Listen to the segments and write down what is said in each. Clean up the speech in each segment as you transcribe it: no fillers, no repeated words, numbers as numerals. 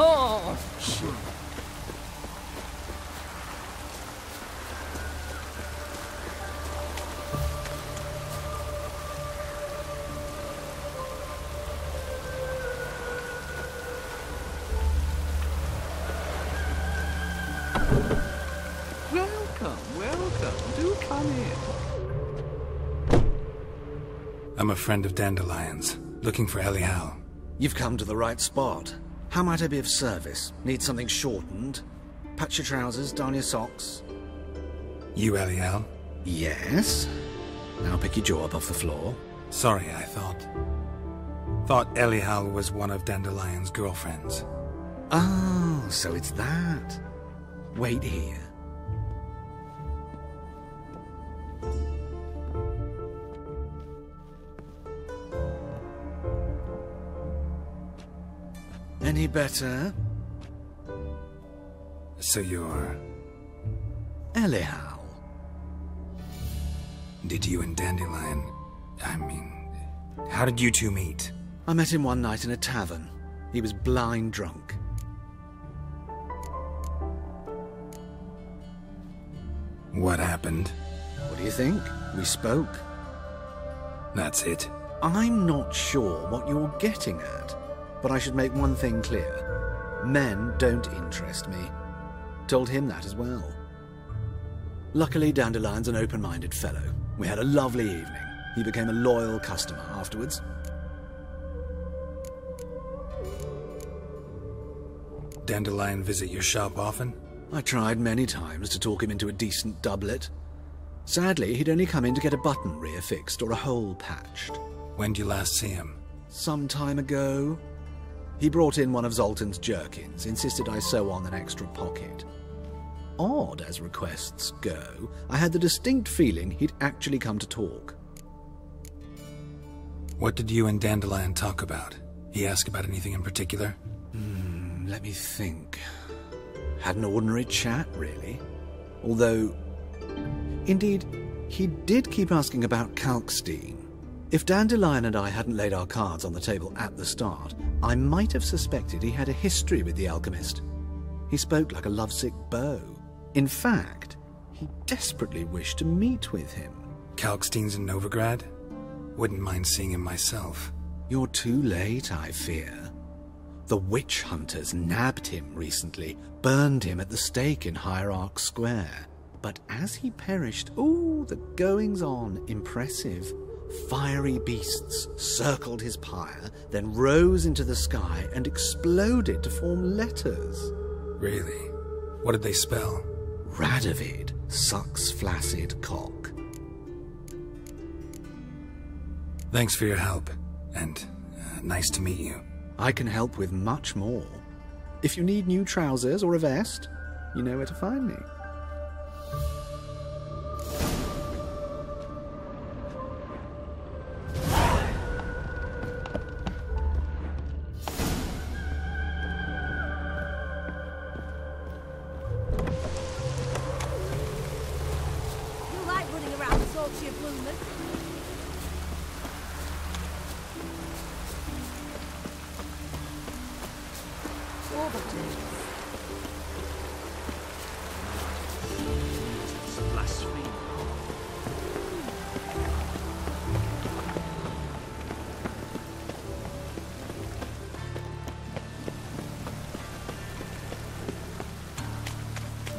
Oh, shit. Welcome. Do come in. I'm a friend of Dandelion's, looking for Elial. You've come to the right spot. How might I be of service? Need something shortened? Patch your trousers, darn your socks. You Elial? Yes? Now pick your jaw up off the floor. Sorry, I thought Elial was one of Dandelion's girlfriends. Oh, so it's that. Wait here. Any better? So you're... Elial. Did you and Dandelion... how did you two meet? I met him one night in a tavern. He was blind drunk. What happened? What do you think? We spoke. That's it. I'm not sure what you're getting at, but I should make one thing clear. Men don't interest me. Told him that as well. Luckily, Dandelion's an open-minded fellow. We had a lovely evening. He became a loyal customer afterwards. Dandelion visit your shop often? I tried many times to talk him into a decent doublet. Sadly, he'd only come in to get a button reaffixed or a hole patched. When'd you last see him? Some time ago. He brought in one of Zoltan's jerkins, insisted I sew on an extra pocket. Odd as requests go, I had the distinct feeling he'd actually come to talk. What did you and Dandelion talk about? He ask about anything in particular? Let me think. Had an ordinary chat, really. Although, indeed, he did keep asking about Kalkstein. If Dandelion and I hadn't laid our cards on the table at the start, I might have suspected he had a history with the alchemist. He spoke like a lovesick beau. In fact, he desperately wished to meet with him. Kalkstein's in Novigrad? Wouldn't mind seeing him myself. You're too late, I fear. The witch hunters nabbed him recently, burned him at the stake in Hierarch Square. But as he perished, the goings-on, impressive. Fiery beasts circled his pyre, then rose into the sky and exploded to form letters. Really? What did they spell? Radovid sucks flaccid cock. Thanks for your help, and nice to meet you. I can help with much more. If you need new trousers or a vest, you know where to find me. You like running around with all your bloomers?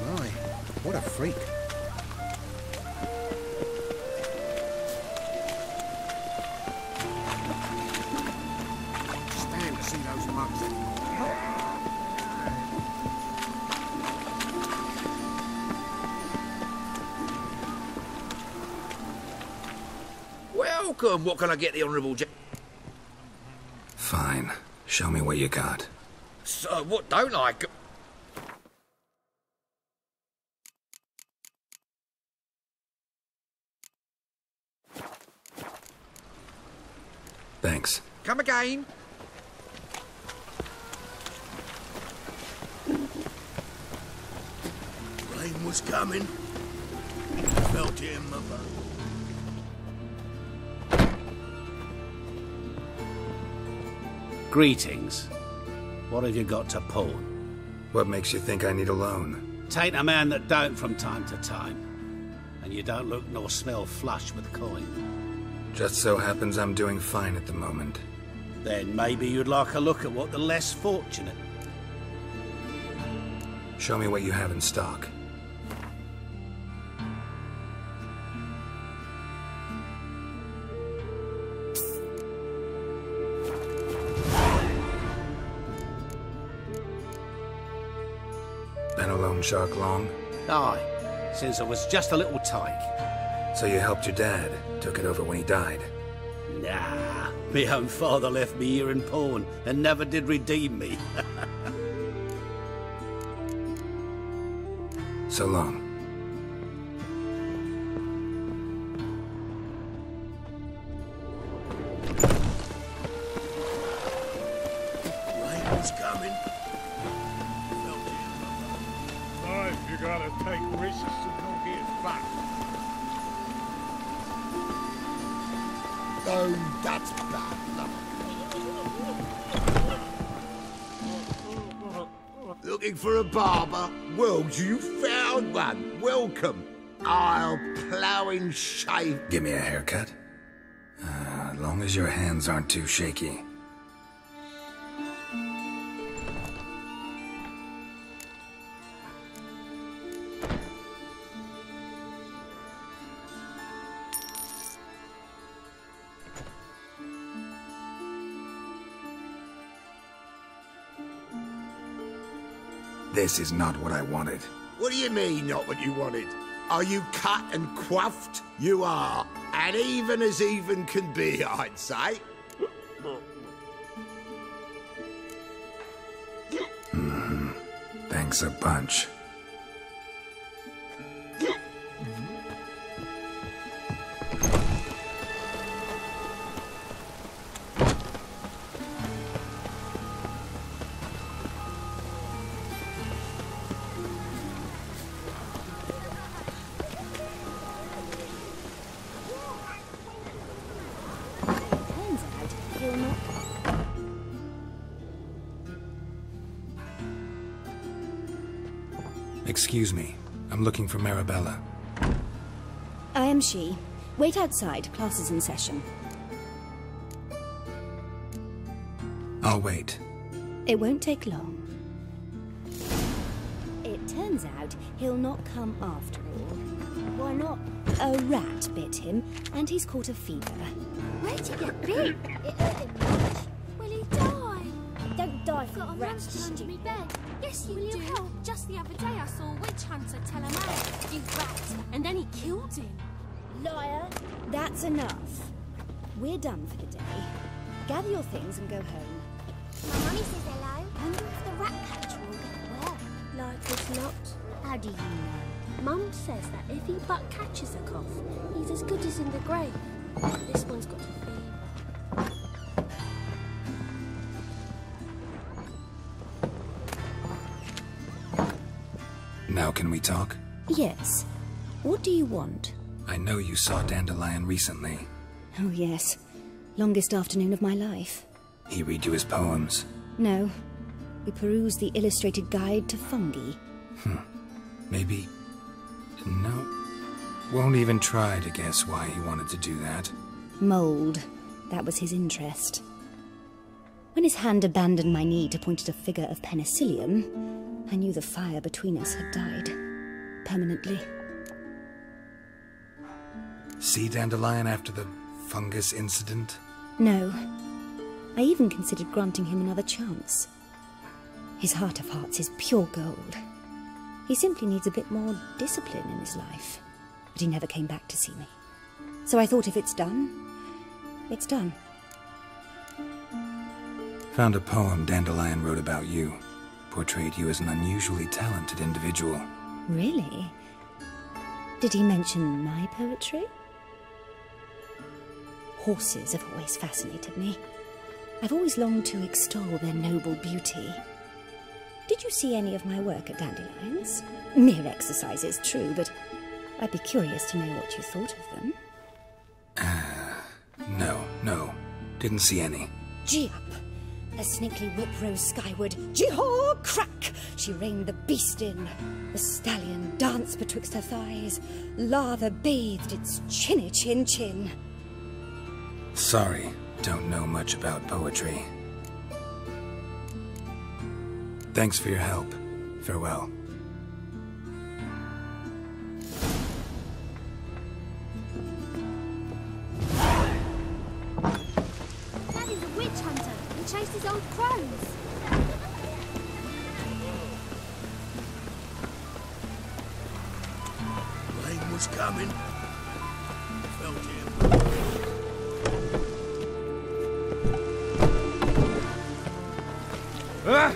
My, what a freak. Stand to see those mugs anymore. Welcome. What can I get the Honourable Fine. Show me what you got. So, what don't I? Thanks. Come again. Rain was coming. Felt it in my bones. Greetings. What have you got to pawn? What makes you think I need a loan? Tain't a man that don't from time to time. And you don't look nor smell flush with coin. Just so happens I'm doing fine at the moment. Then maybe you'd like a look at what the less fortunate. Show me what you have in stock. Been a loan shark long? Aye, since I was just a little tyke. So you helped your dad, took it over when he died. Nah, me own father left me here in pawn and never did redeem me. So long. Raven's coming. Life, you gotta take risks and don't get back. Oh, that's bad. Looking for a barber? Well, you found one. Welcome. I'll plough and shave. Give me a haircut. As long as your hands aren't too shaky. This is not what I wanted. What do you mean, not what you wanted? Are you cut and coiffed? You are. And even as even can be, I'd say. Thanks a bunch. Turns out he'll not. Excuse me. I'm looking for Marabella. I am she. Wait outside. Class is in session. I'll wait. It won't take long. It turns out he'll not come after all. Why not? A rat bit him, and he's caught a fever. Where'd he get bit? It hurt him much. Will he die? Don't die I've got a from rats, monster under stupid. me bed. Yes, you do. Help? Just the other day I saw a witch hunter tell a man, "You rat," and then he killed him. Liar! That's enough. We're done for the day. Gather your things and go home. My mummy says hello. Wonder if the rat catcher will get well. Like as not. How do you know? Mum says that if he but catches a cough, he's as good as in the grave. This one's got a fever. Now can we talk? Yes. What do you want? I know you saw Dandelion recently. Oh, yes. Longest afternoon of my life. He read you his poems. No. We perused the illustrated guide to fungi. Maybe... No. Won't even try to guess why he wanted to do that. Mold. That was his interest. When his hand abandoned my knee to point at a figure of penicillium, I knew the fire between us had died. Permanently. See Dandelion after the fungus incident? No. I even considered granting him another chance. His heart of hearts is pure gold. He simply needs a bit more discipline in his life. But he never came back to see me. So I thought if it's done, it's done. Found a poem Dandelion wrote about you. Portrayed you as an unusually talented individual. Really? Did he mention my poetry? Horses have always fascinated me. I've always longed to extol their noble beauty. Did you see any of my work at Dandelions? Mere exercises, true, but I'd be curious to know what you thought of them. No. Didn't see any. Gee up. Her snakely whip rose skyward. Jee-haw! Crack! She reined the beast in. The stallion danced betwixt her thighs. Lather bathed its chinny chin. Sorry, don't know much about poetry. Thanks for your help. Farewell. Daddy's a witch hunter and chases old crows. Rain was coming. Felt him. Ah!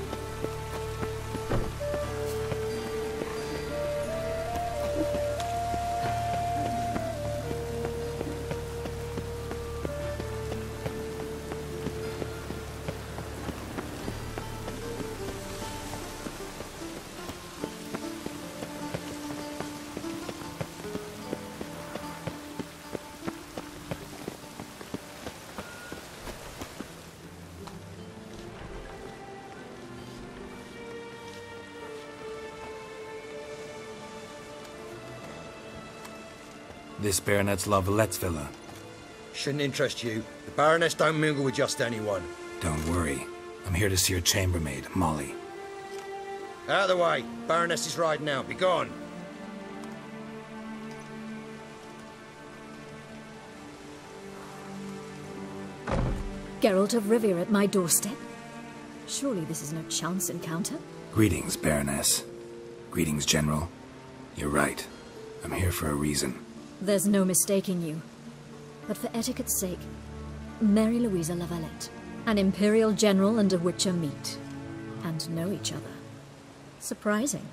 This Baronet's La Valette's villa. Shouldn't interest you. The Baroness don't mingle with just anyone. Don't worry. I'm here to see your chambermaid, Molly. Out of the way. Baroness is riding out. Be gone. Geralt of Rivia at my doorstep? Surely this is no chance encounter? Greetings, Baroness. Greetings, General. You're right. I'm here for a reason. There's no mistaking you. But for etiquette's sake, Mary Louisa La Valette. An Imperial General and a Witcher meet. And know each other. Surprising.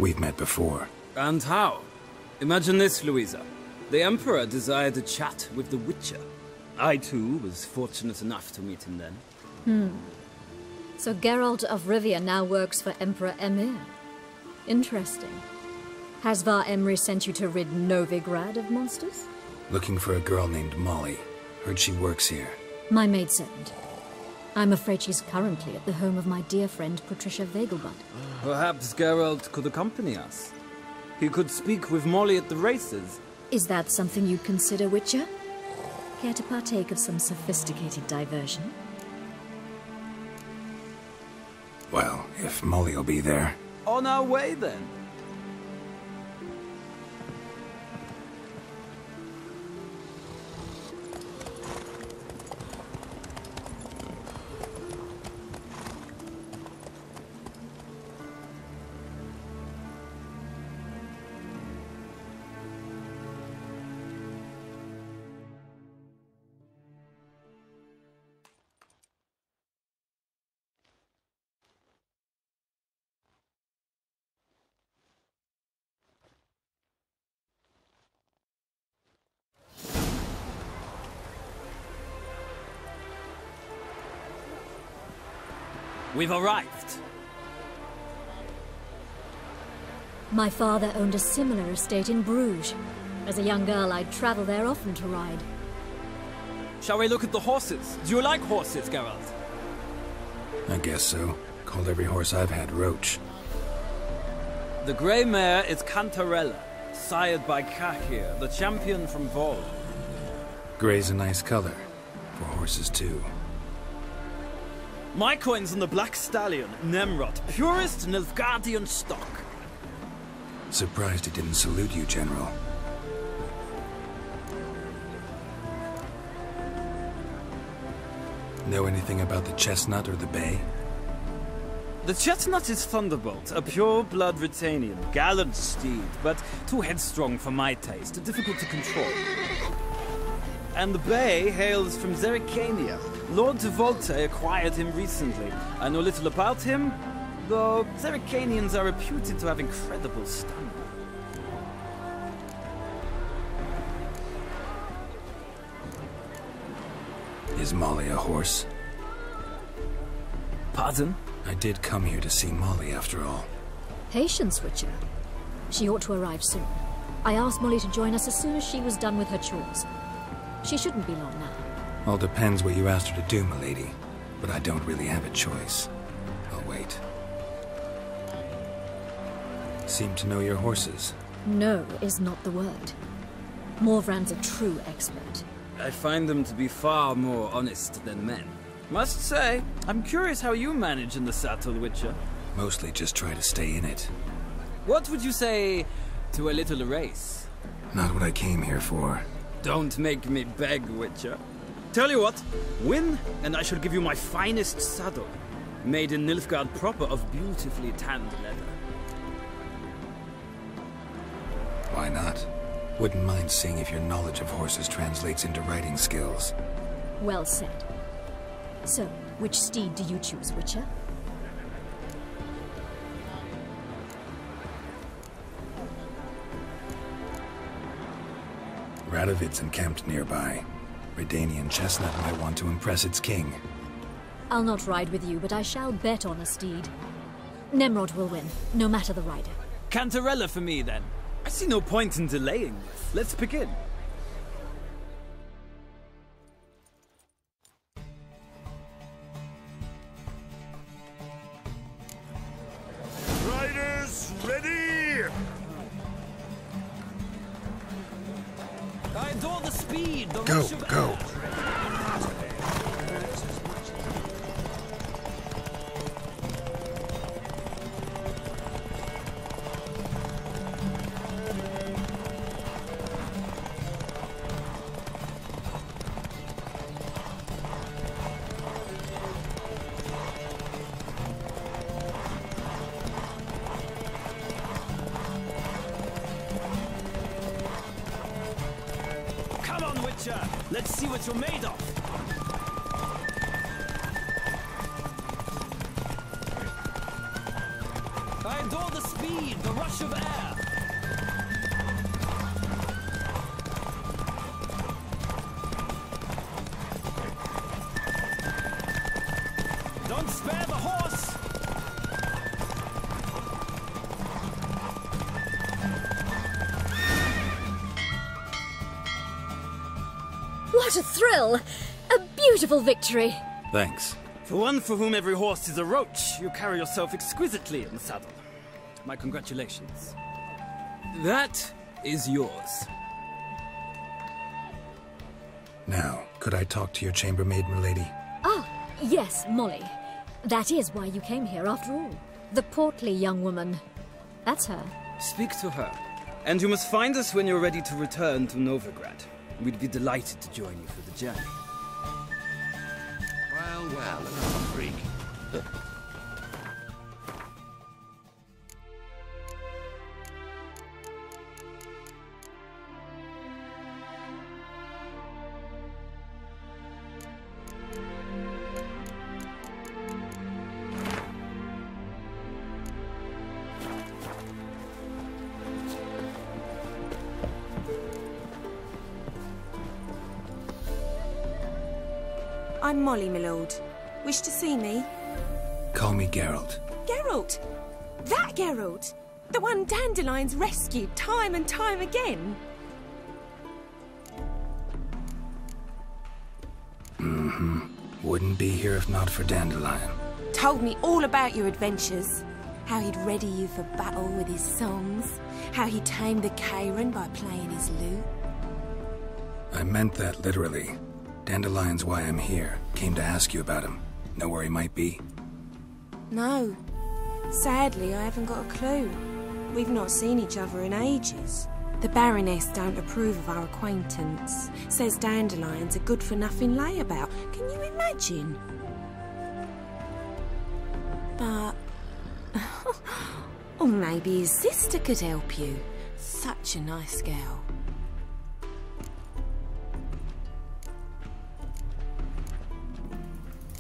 We've met before. And how? Imagine this, Louisa. The Emperor desired a chat with the Witcher. I, too, was fortunate enough to meet him then. So Geralt of Rivia now works for Emperor Emhyr. Interesting. Has Var Emreis sent you to rid Novigrad of monsters? Looking for a girl named Molly. Heard she works here. My maidservant. I'm afraid she's currently at the home of my dear friend Patricia Vegelbud. Perhaps Geralt could accompany us. He could speak with Molly at the races. Is that something you'd consider, Witcher? Care to partake of some sophisticated diversion? Well, if Molly'll be there. On our way, then. We've arrived. My father owned a similar estate in Bruges. As a young girl, I'd travel there often to ride. Shall we look at the horses? Do you like horses, Geralt? I guess so. Called every horse I've had Roach. The grey mare is Cantarella, sired by Cahir, the champion from Vol. Grey's a nice color. For horses, too. My coin's on the Black Stallion, Nemrod, purest Nilfgaardian stock. Surprised he didn't salute you, General. Know anything about the Chestnut or the Bay? The Chestnut is Thunderbolt, a pure-blood Britannian, gallant steed, but too headstrong for my taste, difficult to control. And the Bay hails from Zerrikania. Lord de Volte acquired him recently. I know little about him, though Zerrikanians are reputed to have incredible stamina. Is Molly a horse? Pardon? I did come here to see Molly, after all. Patience, Witcher. She ought to arrive soon. I asked Molly to join us as soon as she was done with her chores. She shouldn't be long now. All depends what you asked her to do, milady. But I don't really have a choice. I'll wait. Seem to know your horses. No is not the word. Morvran's a true expert. I find them to be far more honest than men. Must say, I'm curious how you manage in the saddle, Witcher. Mostly just try to stay in it. What would you say to a little race? Not what I came here for. Don't make me beg, Witcher. Tell you what, win, and I shall give you my finest saddle, made in Nilfgaard proper of beautifully tanned leather. Why not? Wouldn't mind seeing if your knowledge of horses translates into riding skills. Well said. So, which steed do you choose, Witcher? Radovid's encamped nearby. Redanian chestnut might want to impress its king. I'll not ride with you, but I shall bet on a steed. Nemrod will win, no matter the rider. Cantarella for me, then. I see no point in delaying this. Let's begin. Riders, ready! I adore the speed, the Go, rush of go. air. Come on, Witcher! Let's see what you're made of! I adore the speed, the rush of air! Don't spare the horse! What a thrill! A beautiful victory! Thanks. For one for whom every horse is a roach, you carry yourself exquisitely in the saddle. My congratulations. That is yours. Now, could I talk to your chambermaid, milady? Ah, yes, Molly. That is why you came here after all. The portly young woman. That's her. Speak to her. And you must find us when you're ready to return to Novigrad. We'd be delighted to join you for the journey. Well, well, another freak. I'm Molly, my lord. Wish to see me? Call me Geralt. Geralt! That Geralt! The one Dandelion's rescued time and time again! Mm-hmm. Wouldn't be here if not for Dandelion. Told me all about your adventures. How he'd ready you for battle with his songs. How he tamed the Kairan by playing his lute. I meant that literally. Dandelion's why I'm here. Came to ask you about him. Know where he might be? No. Sadly, I haven't got a clue. We've not seen each other in ages. The Baroness don't approve of our acquaintance. Says Dandelion's a good-for-nothing layabout. Can you imagine? But... or maybe his sister could help you. Such a nice girl.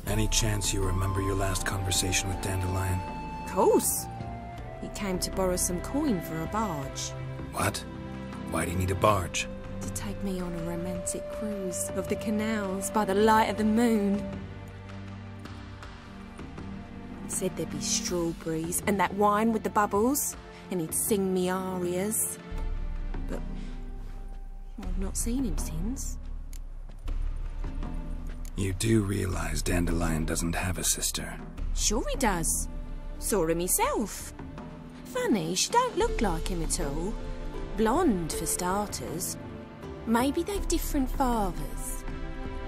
Any chance you remember your last conversation with Dandelion? Of course. He came to borrow some coin for a barge. What? Why do you need a barge? To take me on a romantic cruise of the canals by the light of the moon. He said there'd be strawberries and that wine with the bubbles, and he'd sing me arias. But I've not seen him since. You do realize Dandelion doesn't have a sister? Sure he does. Saw him myself. Funny, she don't look like him at all. Blonde, for starters. Maybe they've different fathers.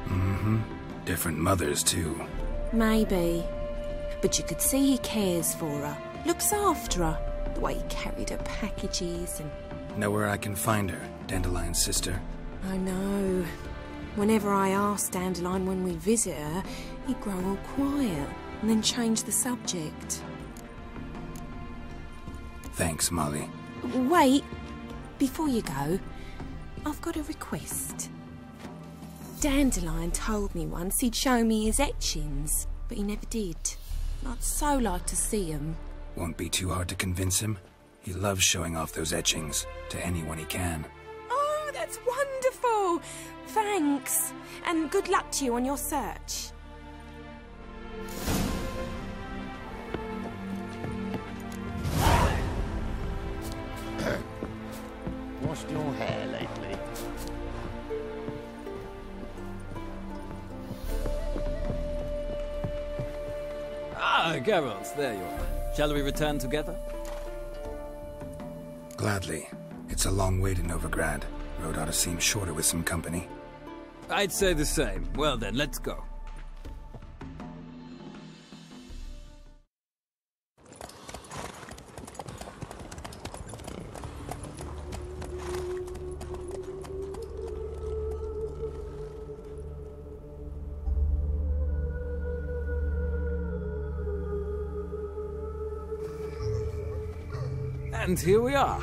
Mm-hmm. Different mothers, too. Maybe. But you could see he cares for her. Looks after her. The way he carried her packages and... Know where I can find her, Dandelion's sister? I know. Whenever I asked Dandelion when we visit her, he'd grow all quiet and then change the subject. Thanks, Molly. Wait. Before you go, I've got a request. Dandelion told me once he'd show me his etchings, but he never did. I'd so like to see them. Won't be too hard to convince him. He loves showing off those etchings to anyone he can. Oh, that's wonderful! Thanks. And good luck to you on your search. Washed your hair lately? Ah, Geralt, there you are. Shall we return together? Gladly. It's a long way to Novigrad. Road ought to seem shorter with some company. I'd say the same. Well then, let's go. And here we are.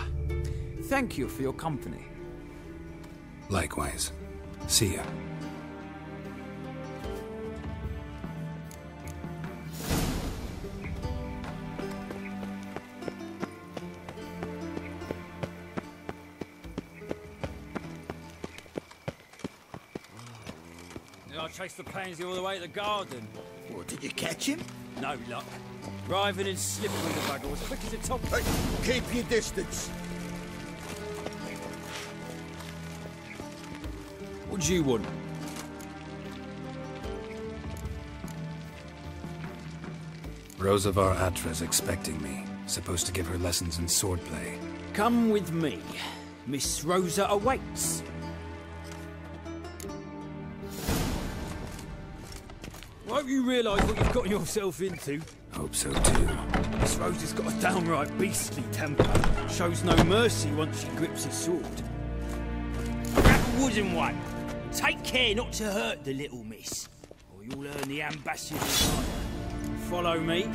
Thank you for your company. Likewise. See ya. I chased the pansy all the way to the garden. What, did you catch him? No luck. Driving and slipping with the bugger as quick as a top. Hey, keep your distance. What do you want? Rosavar Atra's expecting me. Supposed to give her lessons in swordplay. Come with me. Miss Rosa awaits. Hope you realise what you've got yourself into. Hope so too. Miss Rosa's got a downright beastly temper. Shows no mercy once she grips his sword. Grab a wooden one. Take care not to hurt the little miss, or you'll earn the ambassador's honour. Follow me.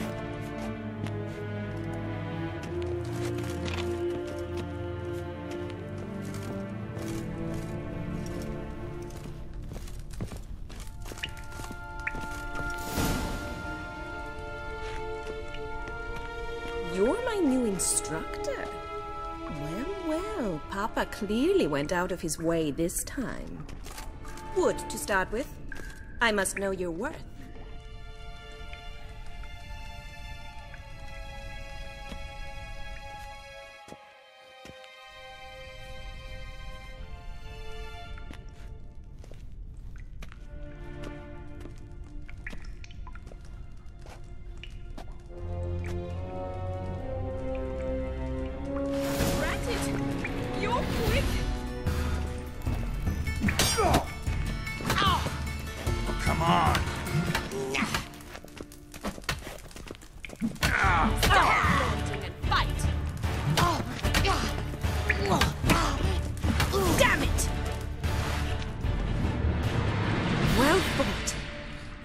You're my new instructor? Well, well, Papa clearly went out of his way this time. Wood, to start with. I must know your worth.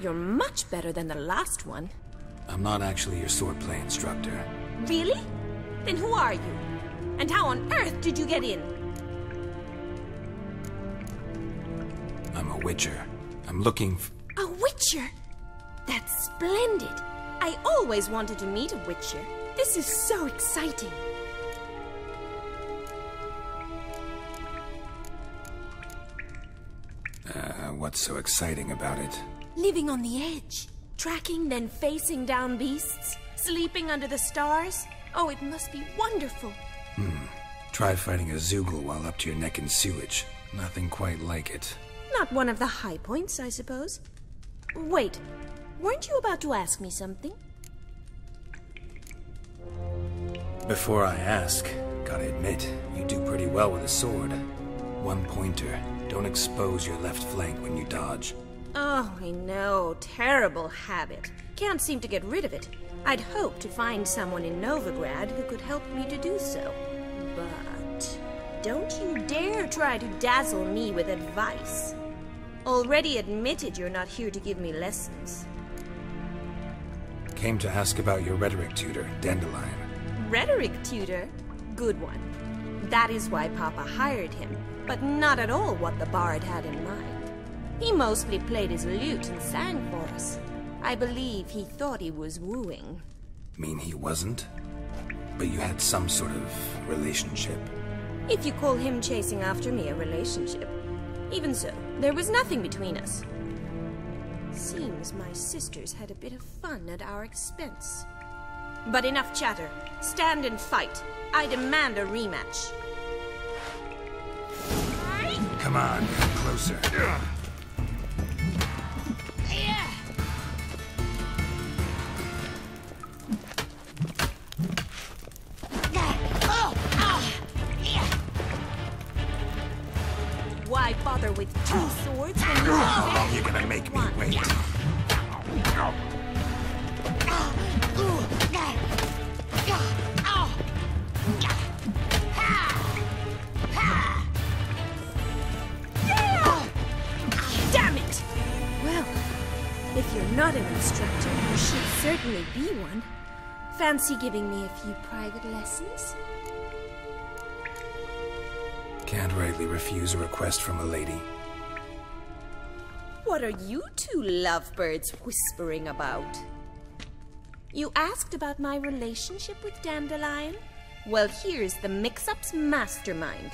You're much better than the last one. I'm not actually your swordplay instructor. Really? Then who are you? And how on earth did you get in? I'm a witcher. I'm looking A witcher? That's splendid. I always wanted to meet a witcher. This is so exciting. What's so exciting about it? Living on the edge. Tracking, then facing down beasts. Sleeping under the stars. Oh, it must be wonderful. Try fighting a Zoogle while up to your neck in sewage. Nothing quite like it. Not one of the high points, I suppose. Wait, weren't you about to ask me something? Before I ask, gotta admit, you do pretty well with a sword. One pointer. Don't expose your left flank when you dodge. Oh, I know. Terrible habit. Can't seem to get rid of it. I'd hoped to find someone in Novigrad who could help me to do so. But don't you dare try to dazzle me with advice. Already admitted you're not here to give me lessons. Came to ask about your rhetoric tutor, Dandelion. Rhetoric tutor? Good one. That is why Papa hired him, but not at all what the bard had in mind. He mostly played his lute and sang for us. I believe he thought he was wooing. Mean he wasn't? But you had some sort of relationship. If you call him chasing after me a relationship. Even so, there was nothing between us. Seems my sisters had a bit of fun at our expense. But enough chatter. Stand and fight. I demand a rematch. Come on, come closer. Why bother with two swords when You're gonna make me wait. Damn it! Well, if you're not an instructor, you should certainly be one. Fancy giving me a few private lessons? Can't rightly refuse a request from a lady. What are you two lovebirds whispering about? You asked about my relationship with Dandelion? Well, here's the mix-up's mastermind.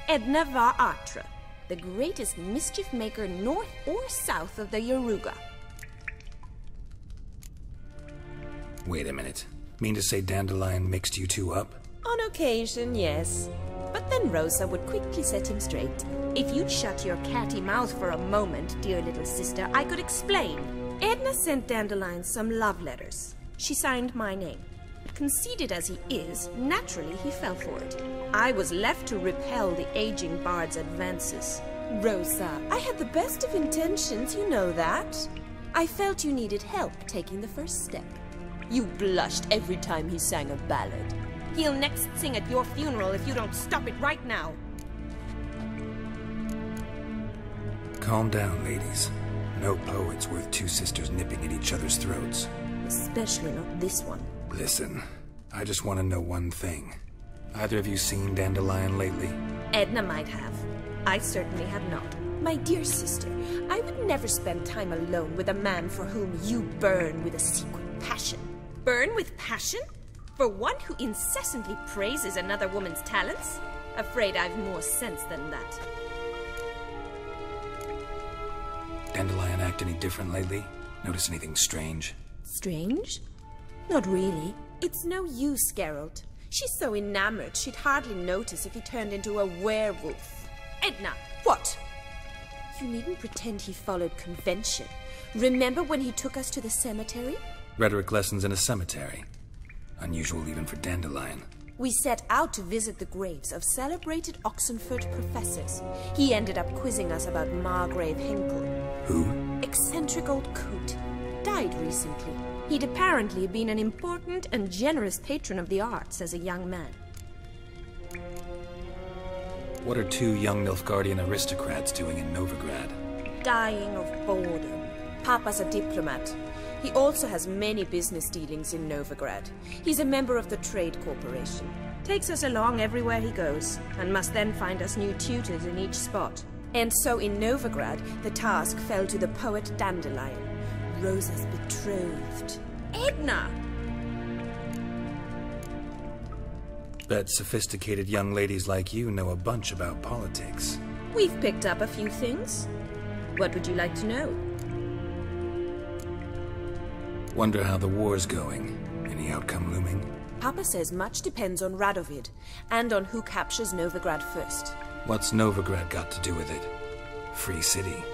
Edna var Atra, the greatest mischief maker north or south of the Yaruga. Wait a minute. Mean to say Dandelion mixed you two up? On occasion, yes. But then Rosa would quickly set him straight. If you'd shut your catty mouth for a moment, dear little sister, I could explain. Edna sent Dandelion some love letters. She signed my name. Conceited as he is, naturally he fell for it. I was left to repel the aging bard's advances. Rosa, I had the best of intentions, you know that. I felt you needed help taking the first step. You blushed every time he sang a ballad. He'll next sing at your funeral if you don't stop it right now. Calm down, ladies. No poet's worth two sisters nipping at each other's throats. Especially not this one. Listen, I just want to know one thing. Either of you seen Dandelion lately? Edna might have. I certainly have not. My dear sister, I would never spend time alone with a man for whom you burn with a secret passion. Burn with passion? For one who incessantly praises another woman's talents? Afraid I've more sense than that. Dandelion act any different lately? Notice anything strange? Strange? Not really. It's no use, Geralt. She's so enamored she'd hardly notice if he turned into a werewolf. Edna, what? You needn't pretend he followed convention. Remember when he took us to the cemetery? Rhetoric lessons in a cemetery. Unusual even for Dandelion. We set out to visit the graves of celebrated Oxenfurt professors. He ended up quizzing us about Margrave Henkel. Who? Eccentric old coot. Died recently. He'd apparently been an important and generous patron of the arts as a young man. What are two young Nilfgaardian aristocrats doing in Novigrad? Dying of boredom. Papa's a diplomat. He also has many business dealings in Novigrad. He's a member of the Trade Corporation. Takes us along everywhere he goes, and must then find us new tutors in each spot. And so in Novigrad, the task fell to the poet Dandelion, Rosa's betrothed. Edna! Bet sophisticated young ladies like you know a bunch about politics. We've picked up a few things. What would you like to know? Wonder how the war's going. Any outcome looming? Papa says much depends on Radovid, and on who captures Novigrad first. What's Novigrad got to do with it? Free city.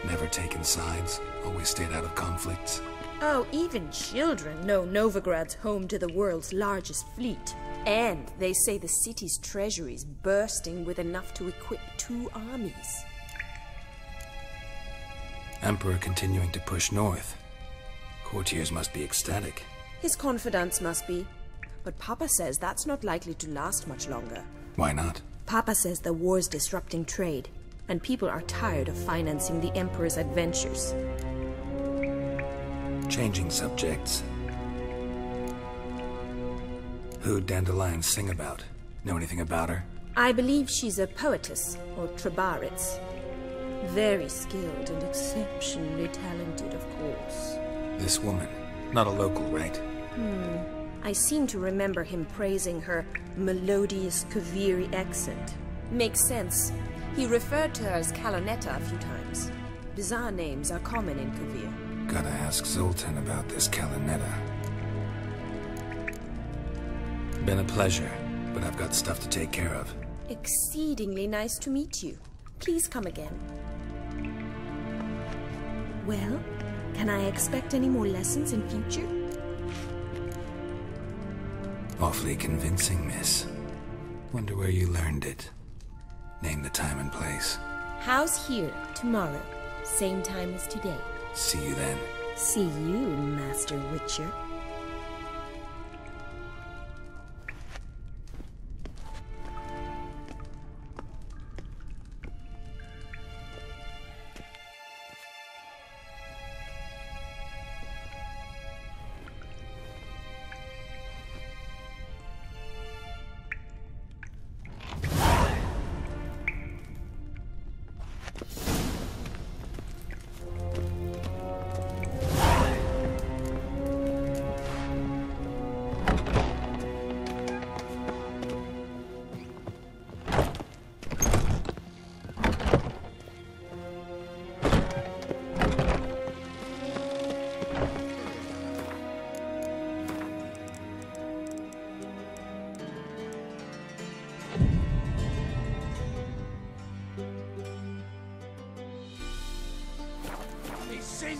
Never taken sides, always stayed out of conflicts. Oh, even children know Novigrad's home to the world's largest fleet. And they say the city's treasury is bursting with enough to equip 2 armies. Emperor continuing to push north. Courtiers must be ecstatic. His confidants must be. But Papa says that's not likely to last much longer. Why not? Papa says the war's disrupting trade, and people are tired of financing the Emperor's adventures. Changing subjects. Who'd Dandelion sing about? Know anything about her? I believe she's a poetess, or Trebaritz. Very skilled and exceptionally talented, of course. This woman. Not a local, right? I seem to remember him praising her melodious Kaviri accent. Makes sense. He referred to her as Kalonetta a few times. Bizarre names are common in Kavir. Gotta ask Zoltan about this Kalonetta. Been a pleasure, but I've got stuff to take care of. Exceedingly nice to meet you. Please come again. Well, can I expect any more lessons in future? Awfully convincing, miss. Wonder where you learned it. Name the time and place. House here, tomorrow. Same time as today. See you then. See you, Master Witcher.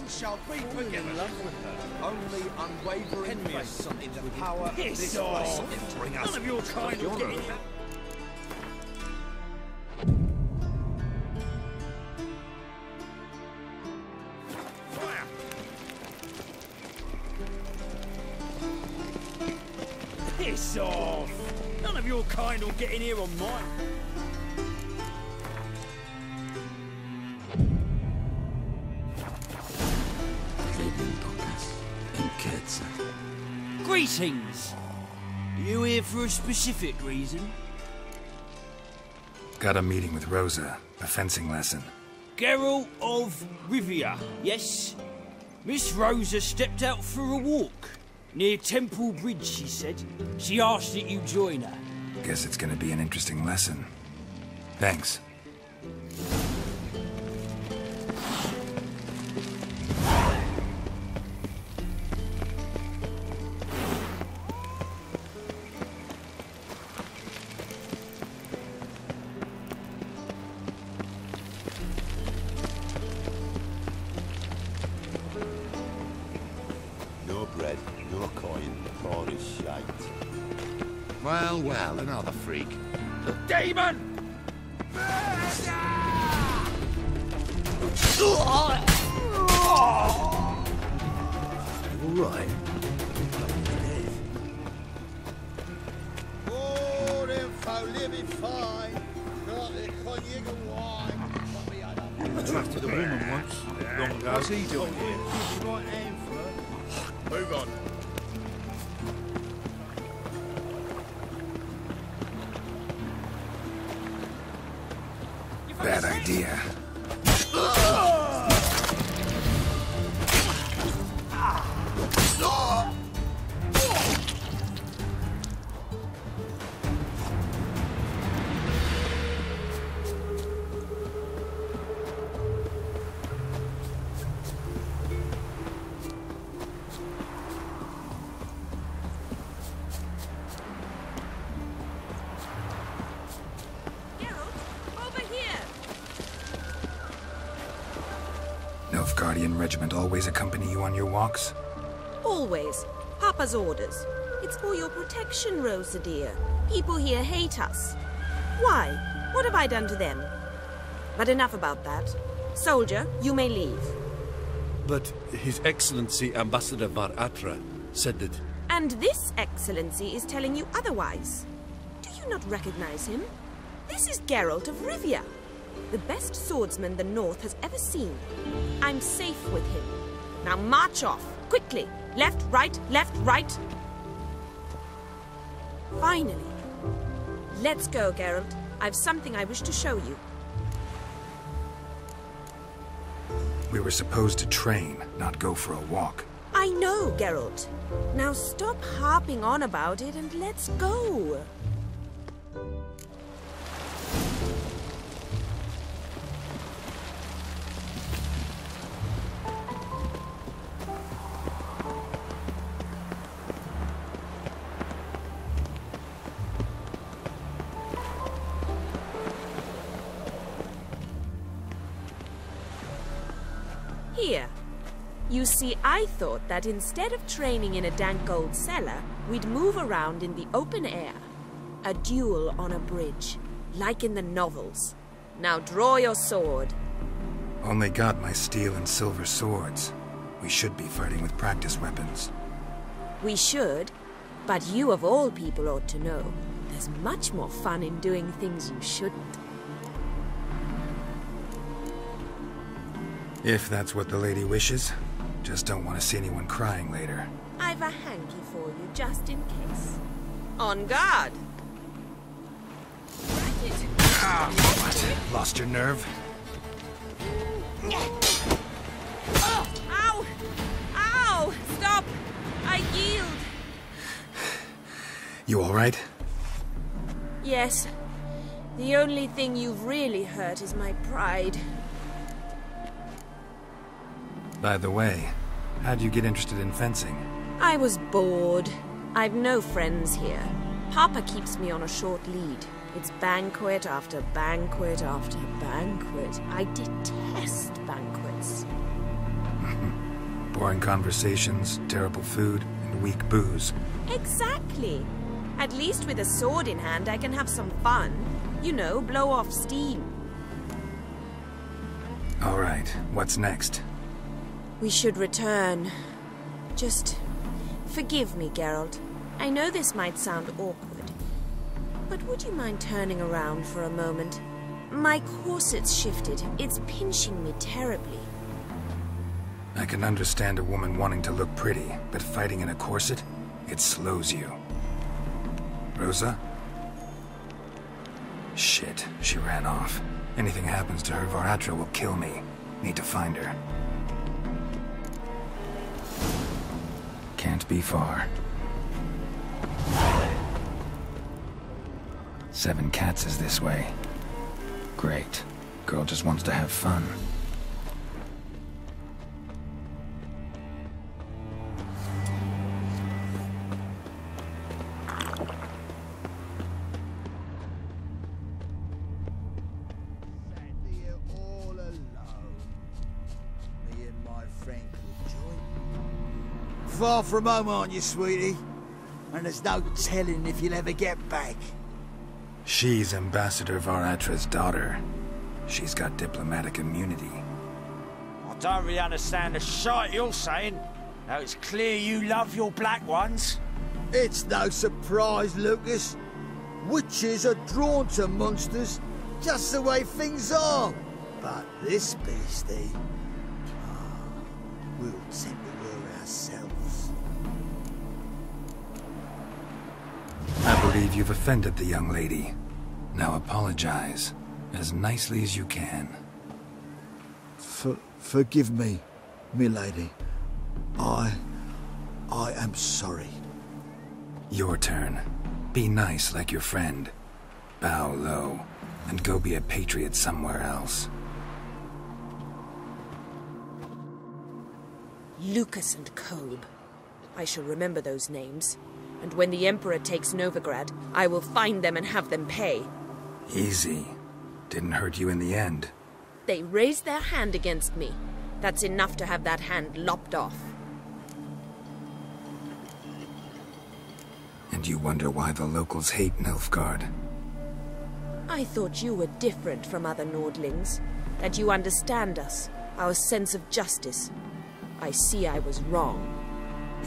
Shall be forgiven. Only unwavering faith in the power of this place can bring us. None of your kind will get it. Fire! Piss off! None of your kind will get in here on mine. Greetings! You here for a specific reason? Got a meeting with Rosa. A fencing lesson. Geralt of Rivia, yes? Miss Rosa stepped out for a walk. Near Temple Bridge, she said. She asked that you join her. Guess it's gonna be an interesting lesson. Thanks. Well, another freak. The demon! All right. Oh, them folk living fine. Got their cognac and wine. I drafted a woman once, long ago. What's he doing here? Right hand for her. Move on. Bad idea. Nilfgaardian regiment always accompany you on your walks? Always. Papa's orders. It's for your protection, Rosa dear. People here hate us. Why? What have I done to them? But enough about that. Soldier, you may leave. But His Excellency Ambassador Var Atra said that... And this Excellency is telling you otherwise. Do you not recognize him? This is Geralt of Rivia, the best swordsman the North has ever seen. I'm safe with him. Now march off, quickly. Left, right, left, right. Finally. Let's go, Geralt. I've something I wish to show you. We were supposed to train, not go for a walk. I know, Geralt. Now stop harping on about it and let's go. Here. You see, I thought that instead of training in a dank old cellar, we'd move around in the open air. A duel on a bridge, like in the novels. Now draw your sword. Only got my steel and silver swords. We should be fighting with practice weapons. We should, but you of all people ought to know. There's much more fun in doing things you shouldn't. If that's what the lady wishes. Just don't want to see anyone crying later. I've a hanky for you, just in case. On guard! What? Lost your nerve? Ow! Ow! Stop! I yield! You alright? Yes. The only thing you've really hurt is my pride. By the way, how'd you get interested in fencing? I was bored. I've no friends here. Papa keeps me on a short lead. It's banquet after banquet after banquet. I detest banquets. Boring conversations, terrible food, and weak booze. Exactly. At least with a sword in hand, I can have some fun. You know, blow off steam. All right, what's next? We should return. Just forgive me, Geralt. I know this might sound awkward, but would you mind turning around for a moment? My corset's shifted. It's pinching me terribly. I can understand a woman wanting to look pretty, but fighting in a corset, it slows you. Rosa? Shit, she ran off. Anything happens to her, Var Atra will kill me. Need to find her. Can't be far. 7 Cats is this way. Great. Girl just wants to have fun. Far from home, aren't you, sweetie? And there's no telling if you'll ever get back. She's Ambassador Var Atra's daughter. She's got diplomatic immunity. I don't really understand the shite you're saying. Now it's clear you love your black ones. It's no surprise, Lucas. Witches are drawn to monsters, just the way things are. But this beastie... we'll tend to her ourselves. I believe you've offended the young lady. Now apologize, as nicely as you can. Forgive me, milady. I am sorry. Your turn. Be nice like your friend. Bow low, and go be a patriot somewhere else. Lucas and Kolb. I shall remember those names. And when the Emperor takes Novigrad, I will find them and have them pay. Easy. Didn't hurt you in the end. They raised their hand against me. That's enough to have that hand lopped off. And you wonder why the locals hate Nilfgaard? I thought you were different from other Nordlings. That you understand us, our sense of justice. I see I was wrong.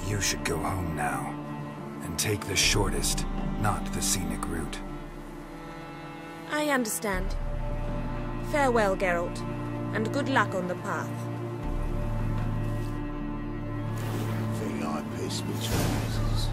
You should go home now. And take the shortest, not the scenic route. I understand. Farewell, Geralt, and good luck on the path. Think I pissed me trousers.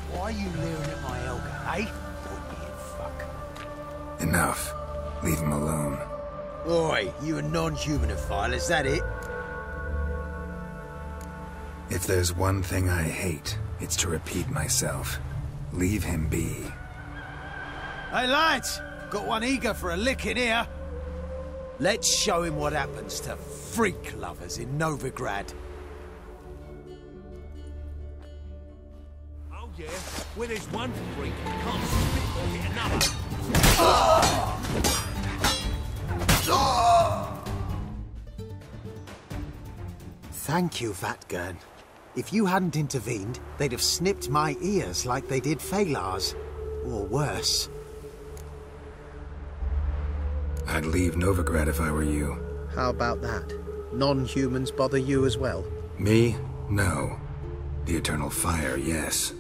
Why are you leering at my Helga, eh? Point-eared fuck. Enough. Leave him alone. Oi, you a non-humanophile, is that it? If there's one thing I hate, it's to repeat myself. Leave him be. Hey, lads! Got one eager for a lick in here. Let's show him what happens to freak lovers in Novigrad. Oh yeah, where there's one freak, can't spit or hit another. Thank you, Vatgern. If you hadn't intervened, they'd have snipped my ears like they did Phalar's. Or worse. I'd leave Novigrad if I were you. How about that? Non-humans bother you as well? Me? No. The Eternal Fire, yes.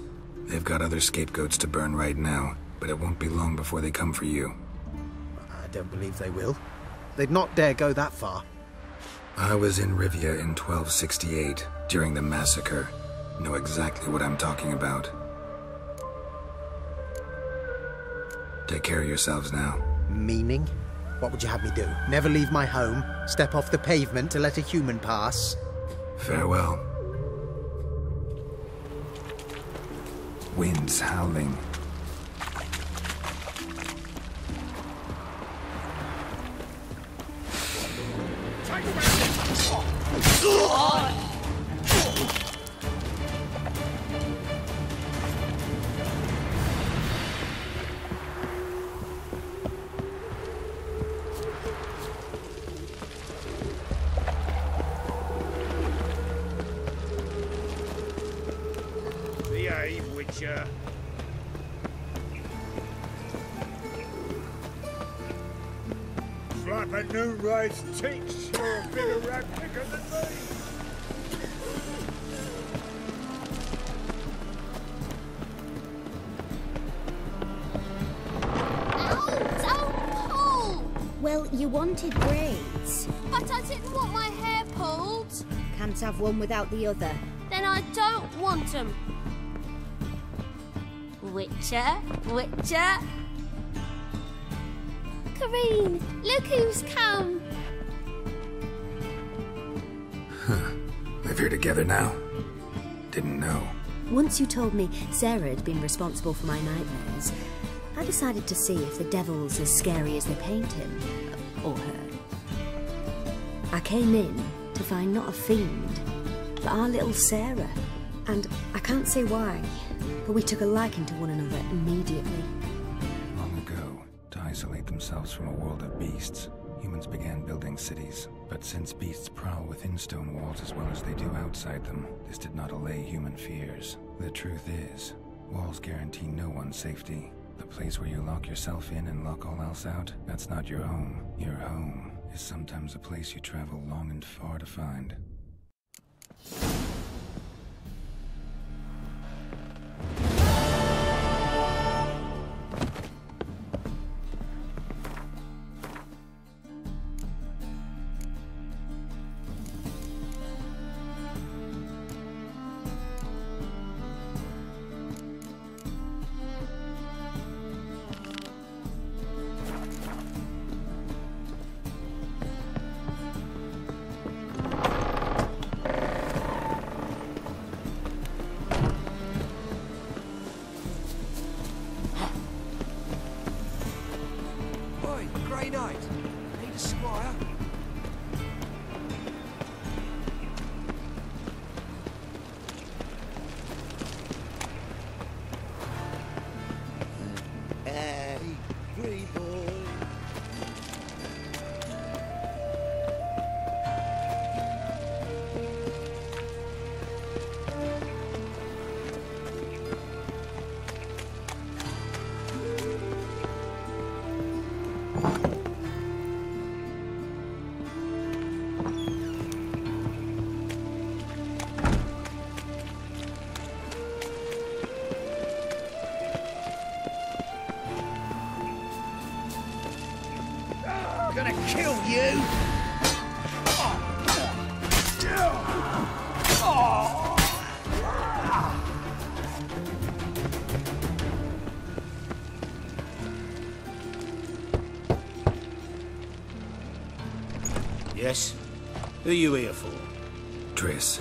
They've got other scapegoats to burn right now, but it won't be long before they come for you. I don't believe they will. They'd not dare go that far. I was in Rivia in 1268, during the massacre. Know exactly what I'm talking about. Take care of yourselves now. Meaning? What would you have me do? Never leave my home? Step off the pavement to let a human pass? Farewell. Winds howling. Behave, Witcher. It's like a new race teach. You're a bigger rat picker than me. Don't pull! Well, you wanted braids. But I didn't want my hair pulled. Can't have one without the other. Then I don't want them. Witcher, Witcher. Kareen, look who's come. Live here together now? Didn't know. Once you told me Sarah had been responsible for my nightmares, I decided to see if the devil's as scary as they paint him. Or her. I came in to find not a fiend, but our little Sarah. And I can't say why, but we took a liking to one another immediately. Long ago, to isolate themselves from a world of beasts, humans began building cities. But since beasts prowl within stone walls as well as they do outside them, this did not allay human fears. The truth is, walls guarantee no one's safety. The place where you lock yourself in and lock all else out, that's not your home. Your home is sometimes a place you travel long and far to find. Gonna kill you! Yes? Who are you here for? Triss.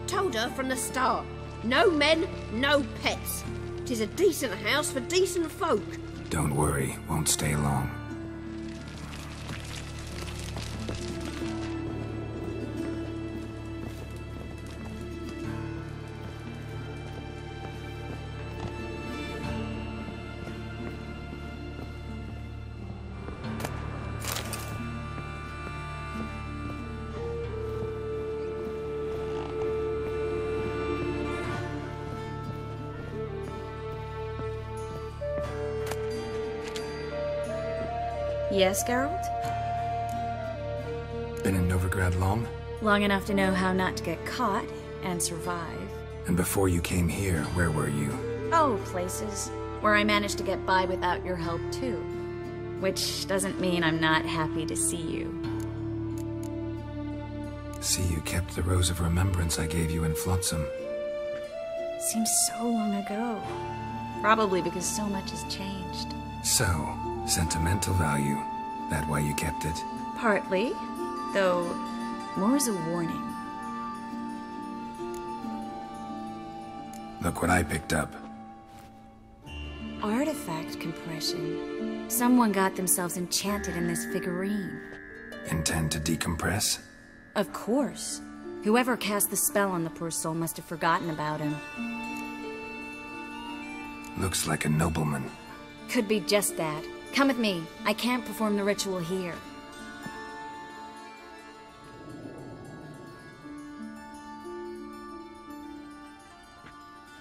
Told her from the start. No men, no pets. 'Tis a decent house for decent folk. Don't worry, won't stay long. Yes, Geralt? Been in Novigrad long? Long enough to know how not to get caught and survive. And before you came here, where were you? Oh, places where I managed to get by without your help, too. Which doesn't mean I'm not happy to see you. See, you kept the Rose of Remembrance I gave you in Flotsam. Seems so long ago. Probably because so much has changed. So, sentimental value. That why you kept it? Partly, though more as a warning. Look what I picked up. Artifact compression. Someone got themselves enchanted in this figurine. Intend to decompress? Of course. Whoever cast the spell on the poor soul must have forgotten about him. Looks like a nobleman. Could be just that. Come with me. I can't perform the ritual here.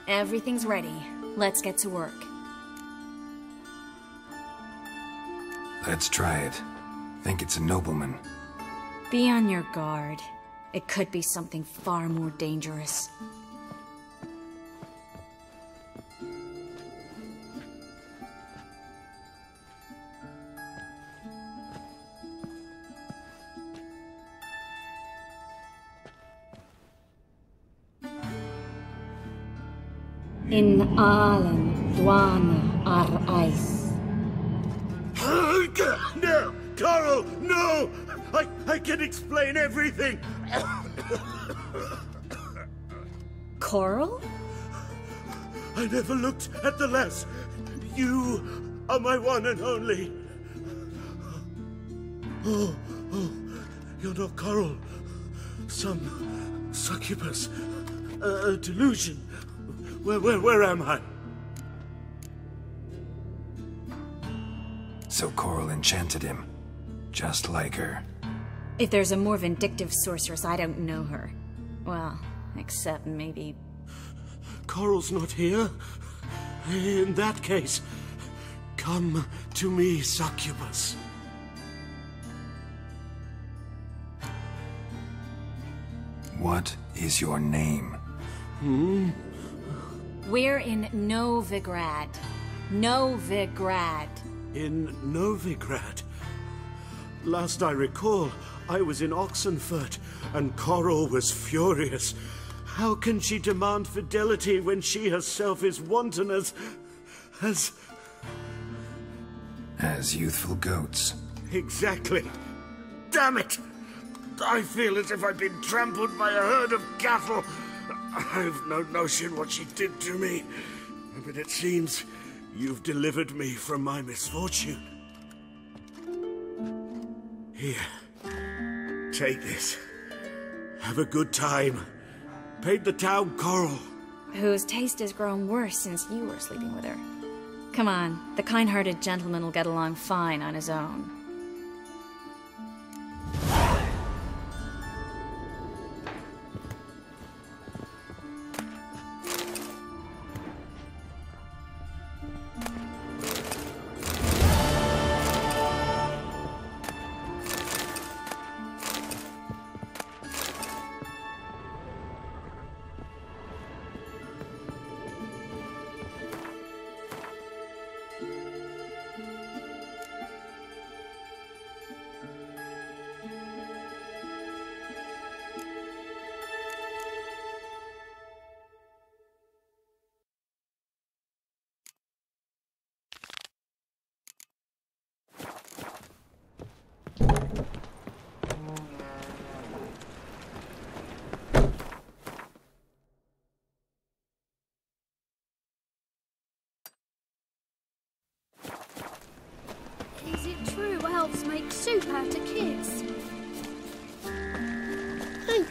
Everything's ready. Let's get to work. Let's try it. Think it's a nobleman. Be on your guard. It could be something far more dangerous. In Alan, Dwana, ar Ice. No! Coral, no! I can explain everything! Coral? I never looked at the lass. You are my one and only. Oh, you're not Coral. Some succubus. A delusion. Where am I? So Coral enchanted him. Just like her. If there's a more vindictive sorceress, I don't know her. Well, except maybe... Coral's not here. In that case, Come to me, succubus. What is your name? We're in Novigrad. Novigrad. In Novigrad? Last I recall, I was in Oxenfurt, and Coral was furious. How can she demand fidelity when she herself is wanton as youthful goats. Exactly. Damn it! I feel as if I've been trampled by a herd of cattle. I've no notion what she did to me, but it seems you've delivered me from my misfortune. Here, take this. Have a good time. Paint the town Coral. Whose taste has grown worse since you were sleeping with her. Come on, the kind-hearted gentleman will get along fine on his own. Is it true elves make soup out of kids? Hey.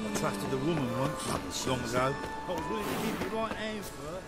I trusted a woman once, long ago. I was willing to give you right hands for her.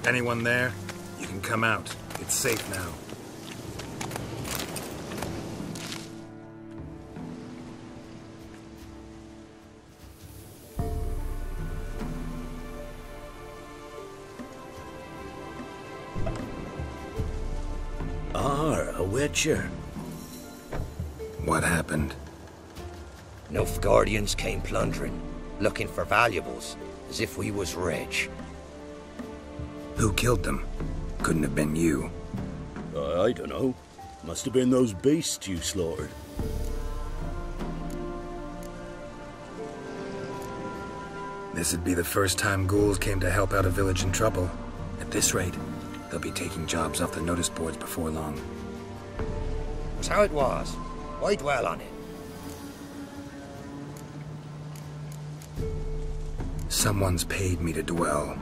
Anyone there? You can come out. It's safe now. A Witcher. What happened? Nilfgaardians came plundering, looking for valuables, as if we was rich. Who killed them? Couldn't have been you. I don't know. Must have been those beasts you slaughtered. This'd be the first time ghouls came to help out a village in trouble. At this rate, they'll be taking jobs off the notice boards before long. That's how it was. Why dwell on it? Someone's paid me to dwell.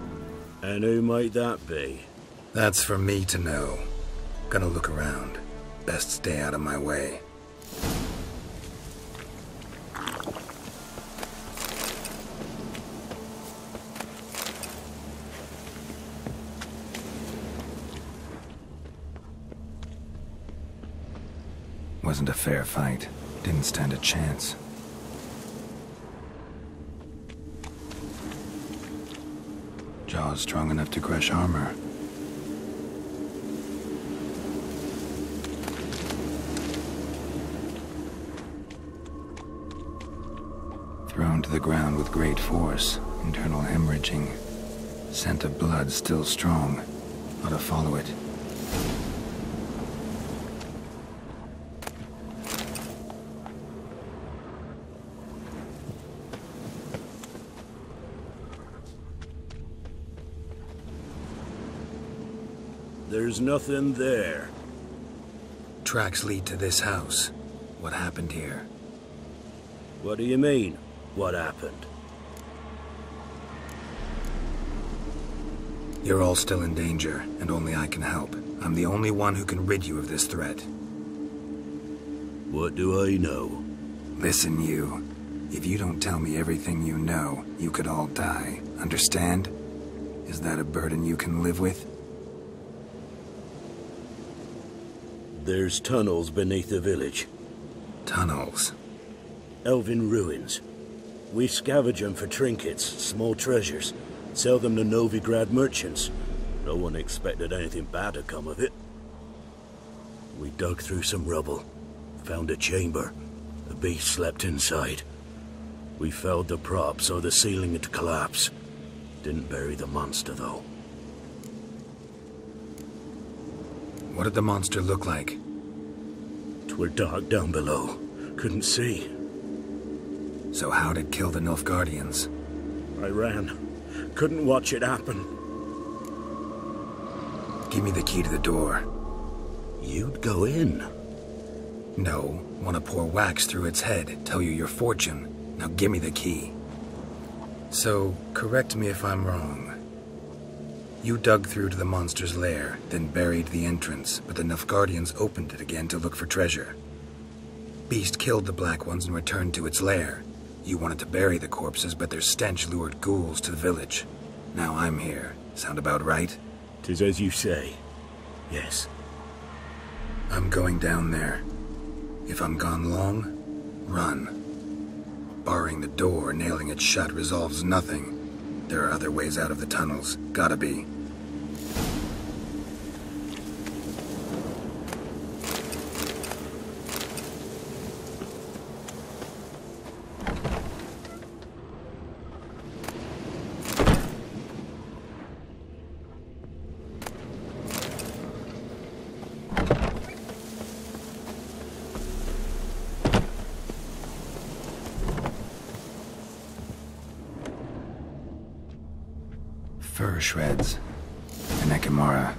And who might that be? That's for me to know. Gonna look around. Best stay out of my way. Wasn't a fair fight. Didn't stand a chance. Jaws strong enough to crush armor. Thrown to the ground with great force, internal hemorrhaging. Scent of blood still strong. Ought to follow it. There's nothing there. Tracks lead to this house. What happened here? What do you mean, what happened? You're all still in danger, and only I can help. I'm the only one who can rid you of this threat. What do I know? Listen, you. If you don't tell me everything you know, you could all die. Understand? Is that a burden you can live with? There's tunnels beneath the village. Tunnels? Elven ruins. We scavenge them for trinkets, small treasures. Sell them to Novigrad merchants. No one expected anything bad to come of it. We dug through some rubble. Found a chamber. The beast slept inside. We felled the prop so the ceiling had collapsed. Didn't bury the monster, though. What did the monster look like? 'Twere dark down below. Couldn't see. So how'd it kill the Nilfgaardians? I ran. Couldn't watch it happen. Give me the key to the door. You'd go in? No. Want to pour wax through its head, tell you your fortune. Now give me the key. So, correct me if I'm wrong. You dug through to the monster's lair, then buried the entrance, but the Nilfgaardians opened it again to look for treasure. Beast killed the Black Ones and returned to its lair. You wanted to bury the corpses, but their stench lured ghouls to the village. Now I'm here. Sound about right? 'Tis as you say. Yes. I'm going down there. If I'm gone long, run. Barring the door, nailing it shut resolves nothing. There are other ways out of the tunnels. Gotta be. Fur shreds. An Ekimara.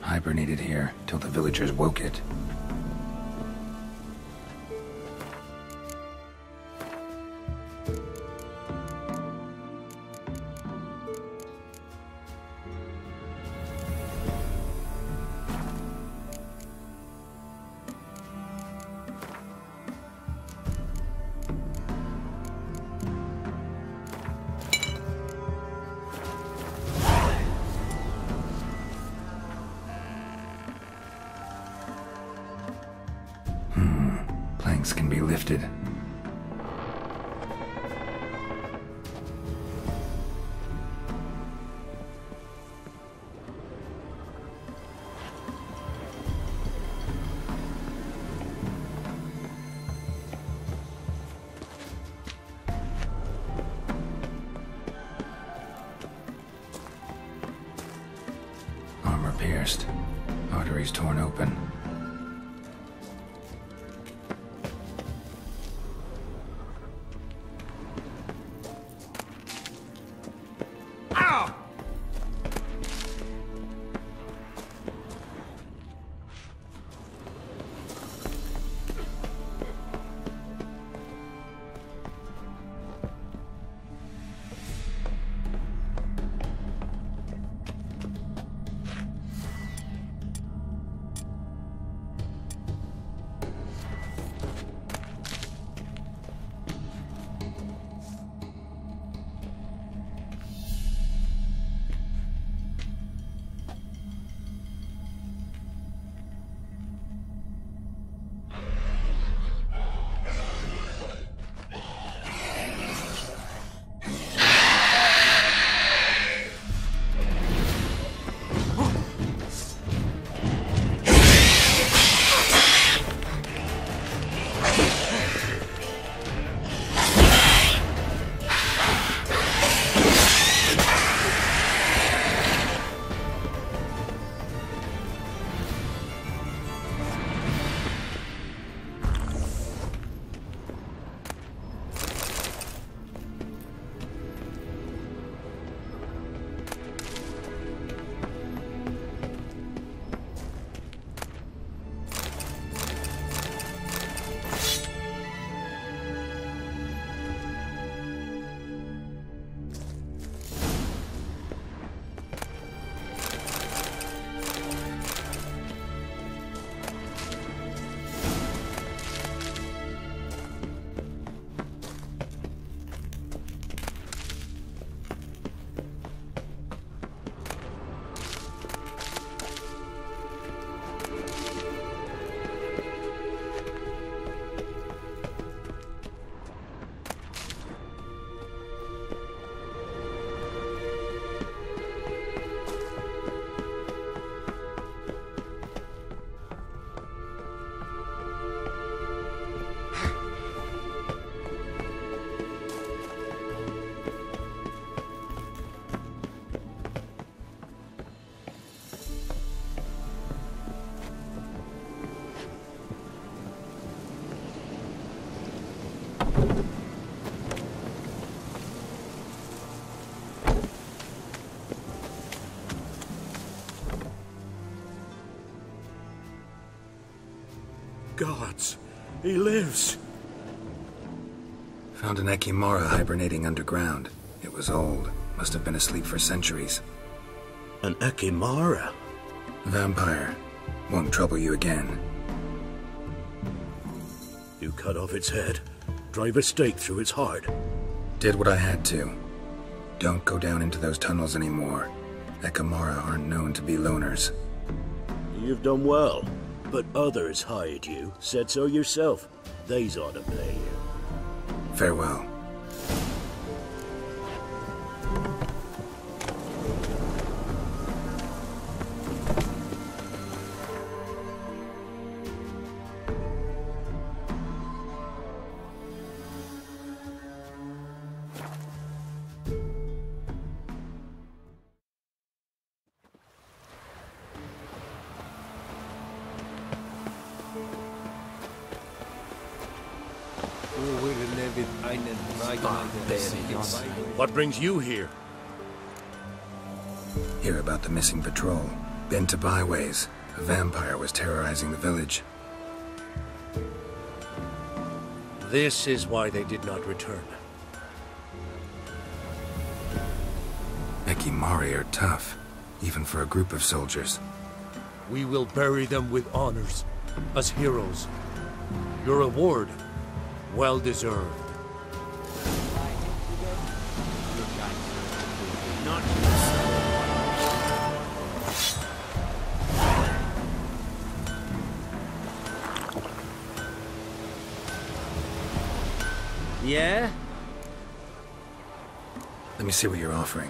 Hibernated here till the villagers woke it. things can be lifted. Armor pierced, arteries torn open. Gods, he lives. Found an Ekimara hibernating underground. It was old. Must have been asleep for centuries. An Ekimara? Vampire. Won't trouble you again. You cut off its head, drive a stake through its heart. Did what I had to. Don't go down into those tunnels anymore. Ekimara aren't known to be loners. You've done well, but others hired you. Said so yourself. They's ought to pay you. Farewell. What brings you here? Hear about the missing patrol. Been to byways. A vampire was terrorizing the village. This is why they did not return. Ekimari are tough, even for a group of soldiers. We will bury them with honors, as heroes. Your reward, well deserved. Yeah? Let me see what you're offering.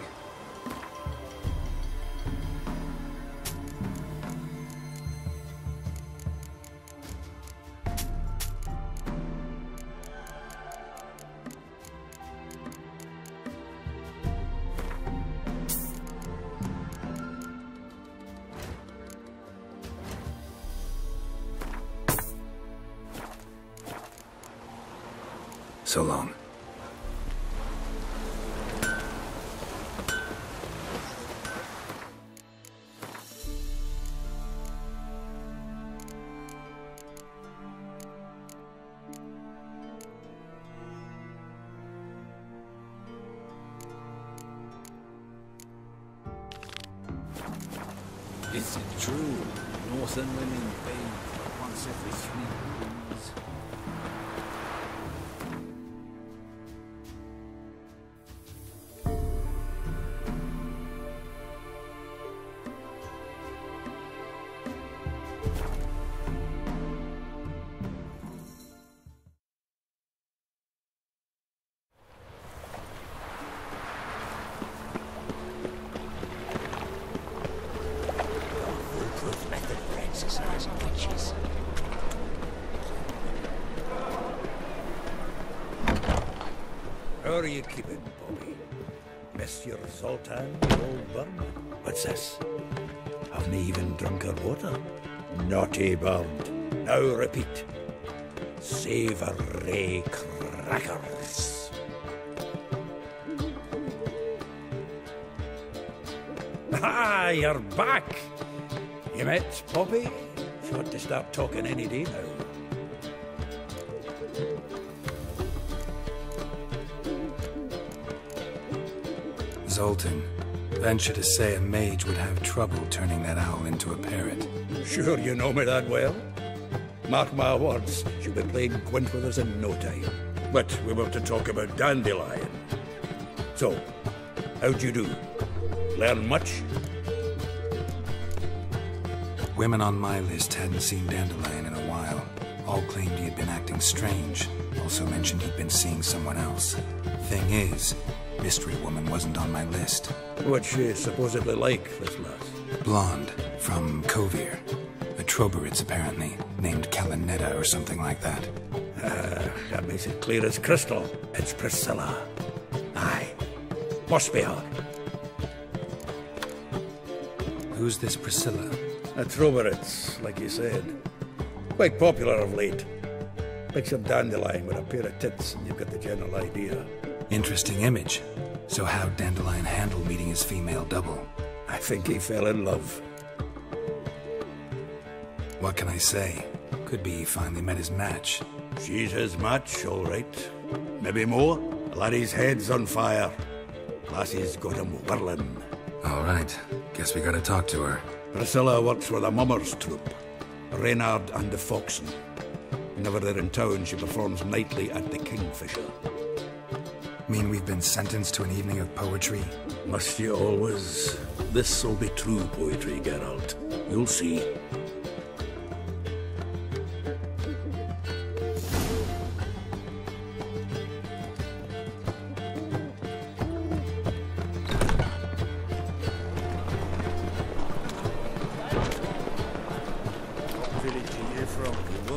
So long. Is it true? Northern women bathe once every 3 moons. How are you keeping, Bobby? Monsieur Zoltan, the old bird? What's this? Haven't even drunk her water? Naughty bird. Now repeat. Savoury crackers. Ah, you're back! You met Poppy? She ought to start talking any day now. Zoltan, venture to say a mage would have trouble turning that owl into a parrot. Sure you know me that well. Mark my words, she'll be playing quint with us in no time. But we were to talk about Dandelion. So, how'd you do? Learn much? Women on my list hadn't seen Dandelion in a while. All claimed he had been acting strange. Also mentioned he'd been seeing someone else. Thing is, Mystery Woman wasn't on my list. What's she supposedly like, this lass? Blonde, from Kovir. A Troberitz, apparently, named Kalinetta or something like that. That makes it clear as crystal. It's Priscilla. Aye. Must be her. Who's this Priscilla? A Troberitz, like you said. Quite popular of late. Picture Dandelion with a pair of tits and you've got the general idea. Interesting image. So how'd Dandelion handle meeting his female double? I think he fell in love. What can I say? Could be he finally met his match. She's his match, all right. Maybe more. Laddie's head's on fire. Lassie's got him whirling. All right. Guess we gotta talk to her. Priscilla works with a mummers troupe. Reynard and the Foxen. Whenever they're in town, she performs nightly at the Kingfisher. Mean we've been sentenced to an evening of poetry? Must you always? This'll be true poetry, Geralt. You'll see.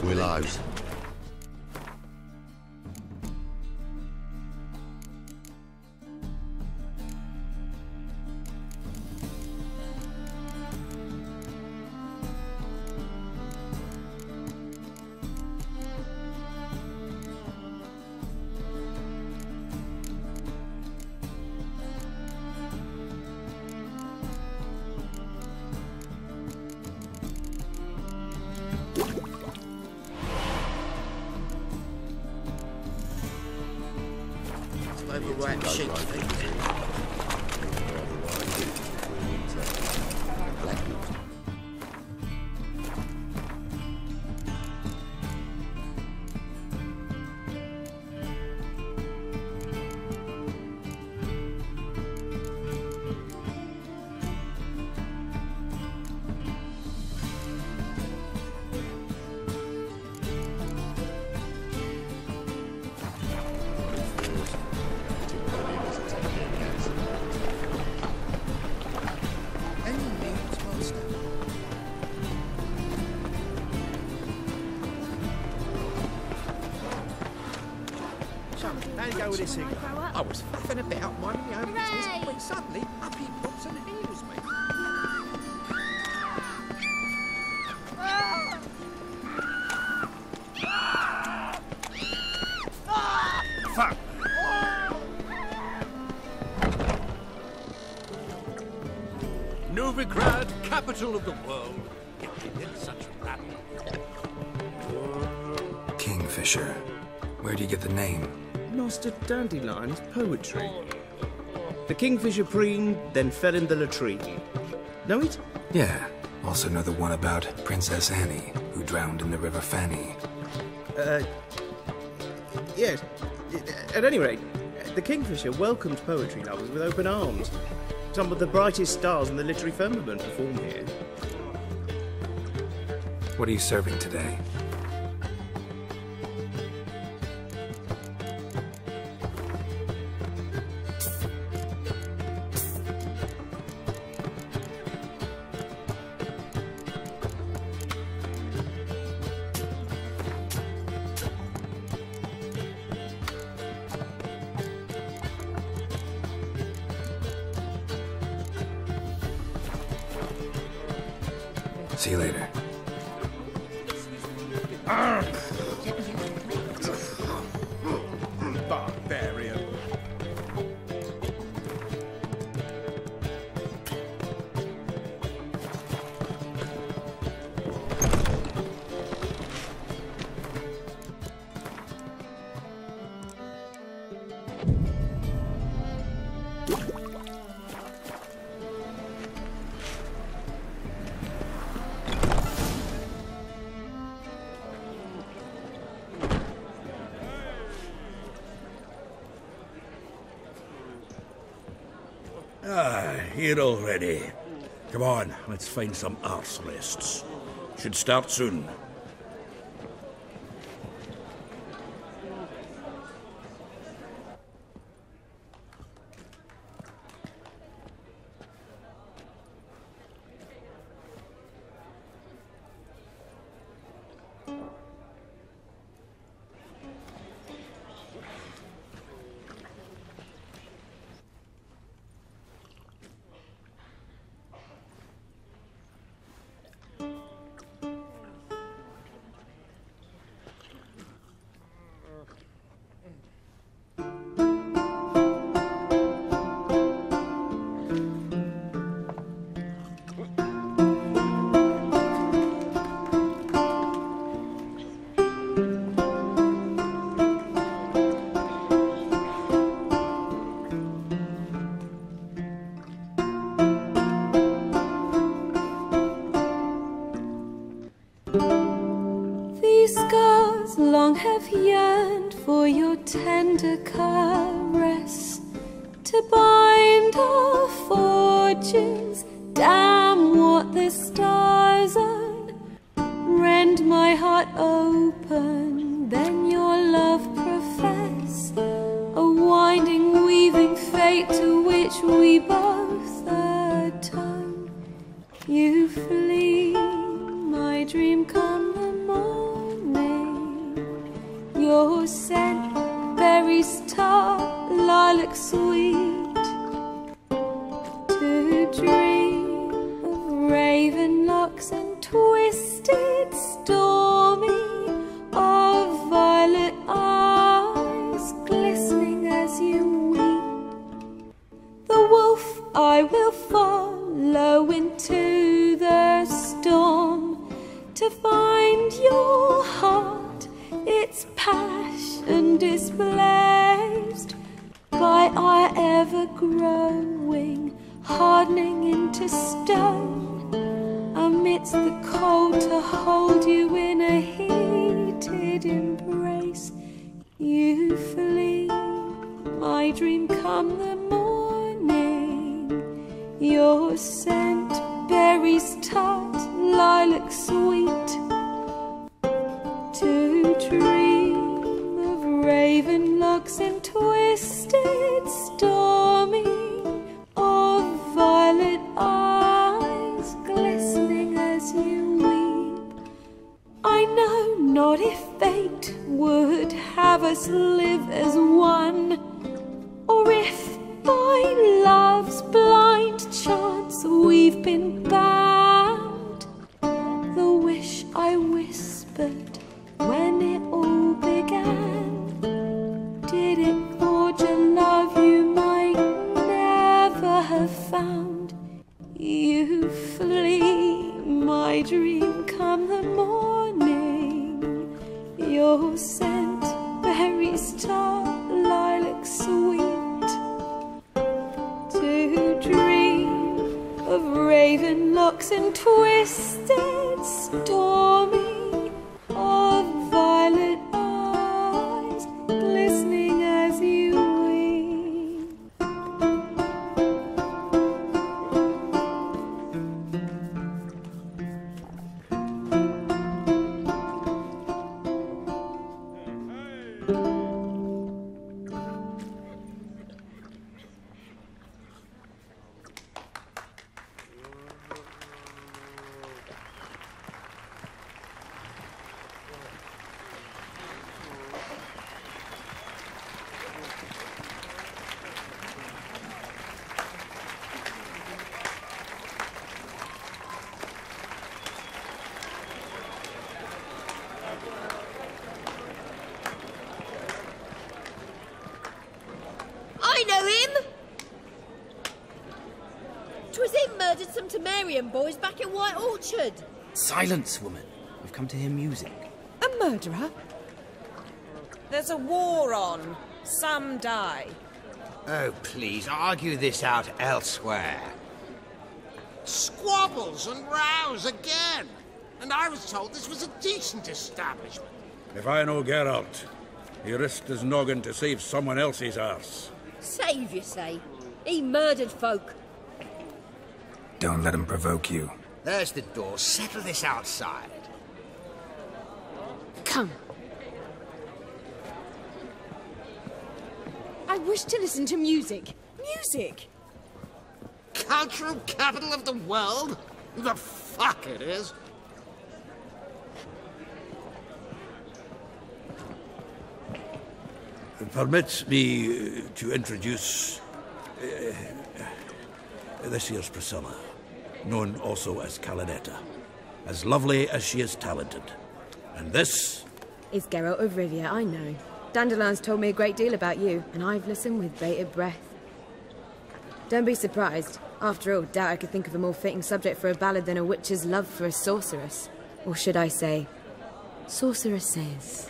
Willows. Overwrapped sheep feet. How you go with this thing? I was faffing about minding my own business when suddenly up he pops and heals me. Fuck! Novigrad, capital of the world. It's such rabble. Kingfisher. Where do you get the name? Master Dandelion's poetry. The kingfisher preened, then fell in the latrine. Know it? Yeah. Also know the one about Princess Annie, who drowned in the River Fanny. Yes. At any rate, the kingfisher welcomed poetry lovers with open arms. Some of the brightest stars in the literary firmament perform here. What are you serving today? See you later. Barbarian. Here already. Come on, let's find some arse rests. Should start soon. long have yearned for your tender caress, to bind our fortunes. Damn what the stars own. Rend my heart open, then your love profess, a winding, weaving fate to which we both atone. You flee, my dream come the morning. Your scent, berries tart, lilac sweet, to dream of raven locks and twisted stormy, of violet eyes glistening as you weep. The wolf I will follow into the storm, to find your heart, its passion displaced by our ever-growing, hardening into stone, amidst the cold to hold you in a heated embrace. You flee, my dream come the morning, your scent, berries tart, lilac sweet, to dream of raven locks and twisted stormy, of violet eyes glistening as you weep. I know not if fate would have us live as one, been bound. The wish I whispered when it all began. Did it forge a love you might never have found? You flee, my dream, come the morning. Your scent, berries tart, lilac sweet. To dream of raven locks and twisted, stormy, of violet eyes glistening as you weep. I know him! 'Twas him murdered some Temerian boys back in White Orchard. Silence, woman. We've come to hear music. A murderer? There's a war on. Some die. Oh, please, argue this out elsewhere. Squabbles and rows again. And I was told this was a decent establishment. If I know Geralt, he risked his noggin to save someone else's arse. Save, you say? He murdered folk. Don't let him provoke you. There's the door. Settle this outside. Come. I wish to listen to music. Music! Cultural capital of the world? The fuck it is. Permit me to introduce this here's Priscilla, known also as Calinetta, as lovely as she is talented. And this is Geralt of Rivia, I know. Dandelion's told me a great deal about you, and I've listened with bated breath. Don't be surprised. After all, doubt I could think of a more fitting subject for a ballad than a witch's love for a sorceress. Or should I say, sorceresses.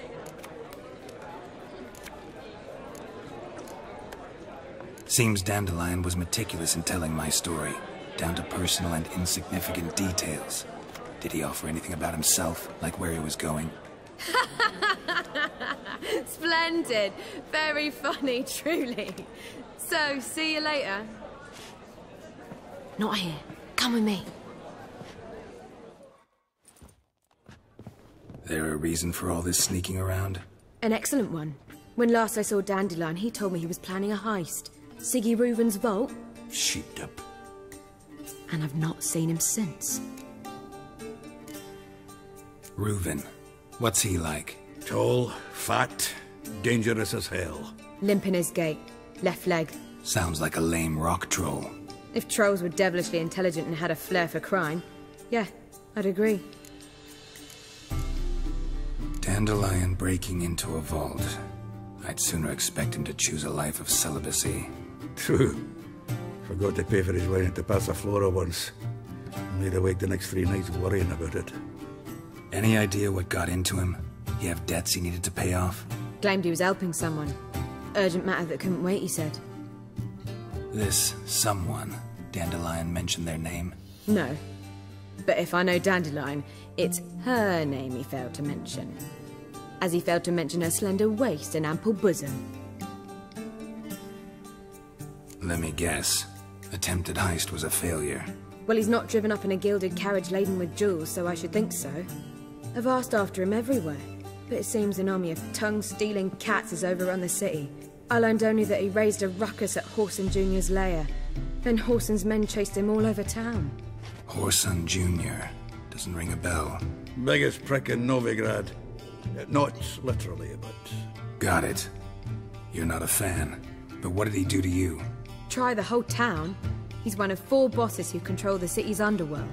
Seems Dandelion was meticulous in telling my story, down to personal and insignificant details. Did he offer anything about himself, like where he was going? Splendid. Very funny, truly. So, see you later. Not here. Come with me. There a reason for all this sneaking around? An excellent one. When last I saw Dandelion, he told me he was planning a heist. Siggy Reuven's vault. Sheeped up. And I've not seen him since. Reuven. What's he like? Tall, fat, dangerous as hell. Limp in his gait. Left leg. Sounds like a lame rock troll. If trolls were devilishly intelligent and had a flair for crime, yeah, I'd agree. Dandelion breaking into a vault. I'd sooner expect him to choose a life of celibacy. True. Forgot to pay for his wine at the Passiflora once. Laid awake the next 3 nights worrying about it. Any idea what got into him? He have debts he needed to pay off? Claimed he was helping someone. Urgent matter that couldn't wait, he said. This someone, Dandelion mentioned their name? No. But if I know Dandelion, it's her name he failed to mention. As he failed to mention her slender waist and ample bosom. Let me guess. Attempted heist was a failure. Well, he's not driven up in a gilded carriage laden with jewels, so I should think so. I've asked after him everywhere, but it seems an army of tongue-stealing cats has overrun the city. I learned only that he raised a ruckus at Whoreson Jr.'s lair. Then Whoreson's men chased him all over town. Whoreson Jr. Doesn't ring a bell. Biggest prick in Novigrad. Not literally, but... Got it. You're not a fan. But what did he do to you? Try the whole town. He's one of 4 bosses who control the city's underworld.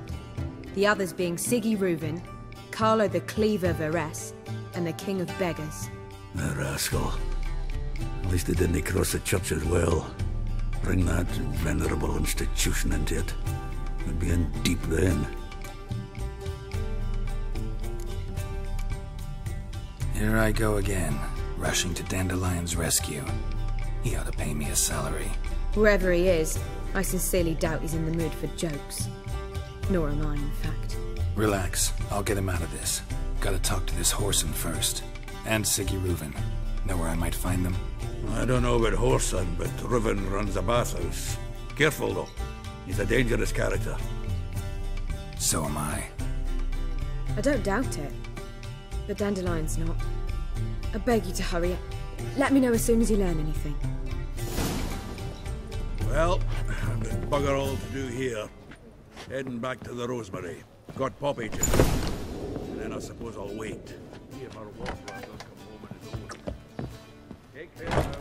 The others being Siggy Reuven, Carlo the Cleaver Varese, and the King of Beggars. The rascal. At least he didn't cross the church as well. Bring that venerable institution into it. We'd be in deep then. Here I go again, rushing to Dandelion's rescue. He ought to pay me a salary. Wherever he is, I sincerely doubt he's in the mood for jokes. Nor am I, in fact. Relax, I'll get him out of this. Gotta talk to this Whoreson first. And Siggy Reuven. Know where I might find them? I don't know about Whoreson, but Reuven runs a bathhouse. Careful, though. He's a dangerous character. So am I. I don't doubt it. But Dandelion's not. I beg you to hurry. Let me know as soon as you learn anything. Well, I've got bugger all to do here. Heading back to the Rosemary. Got Poppy just. And then I suppose I'll wait. Take care now.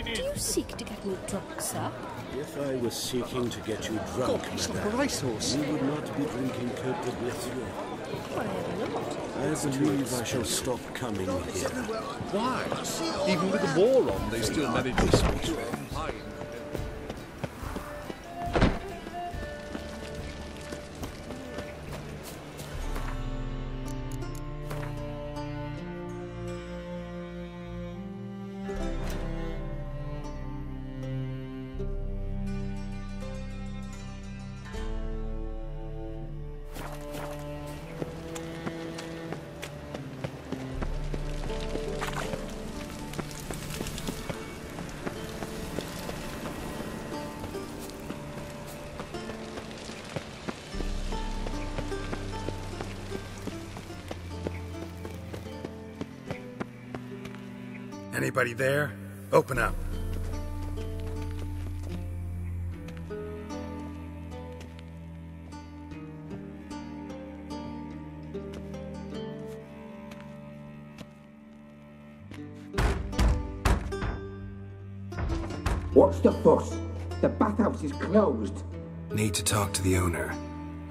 Do you seek to get me drunk, sir? If I was seeking to get you drunk, madame, you would not be drinking Cote de Blessieux. I believe I shall stop coming here. Why? Even with the war on, they still manage to speak. Anybody there? Open up. What's the fuss? The bathhouse is closed. Need to talk to the owner.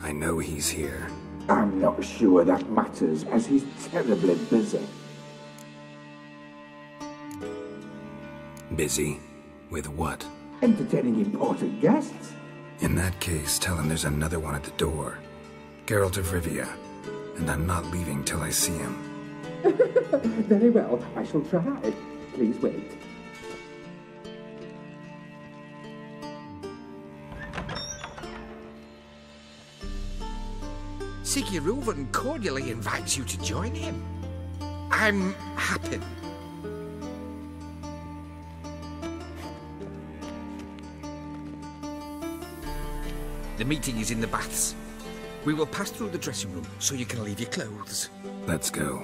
I know he's here. I'm not sure that matters, as he's terribly busy. Busy? With what? Entertaining important guests. In that case, tell him there's another one at the door. Geralt of Rivia. And I'm not leaving till I see him. Very well, I shall try. Please wait. Siggy Reuven cordially invites you to join him. I'm happy. The meeting is in the baths. We will pass through the dressing room so you can leave your clothes. Let's go.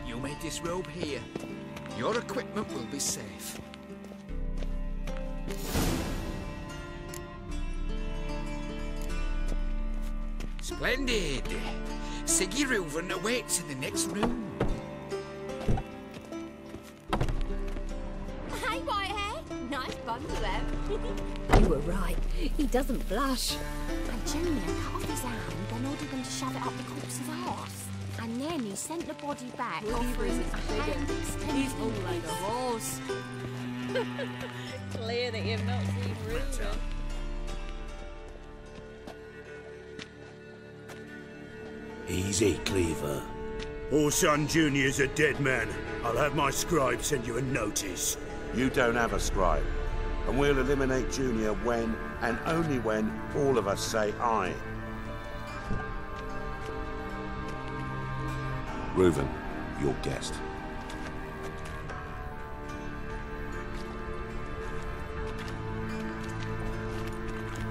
You may disrobe here. Your equipment will be safe. Splendid! Siggy Reuven awaits in the next room. Hey, Whitehair. Nice bun to them. You were right. He doesn't blush. And Junior cut off his hand, then ordered them to shove it up the corpse's arse. And then he sent the body back, offering a hand extension. He's all like a horse. Clear that you've not seen Reuven. Easy, Cleaver. Whoreson Jr.'s a dead man. I'll have my scribe send you a notice. You don't have a scribe. And we'll eliminate Junior when, and only when, all of us say aye. Reuven, your guest.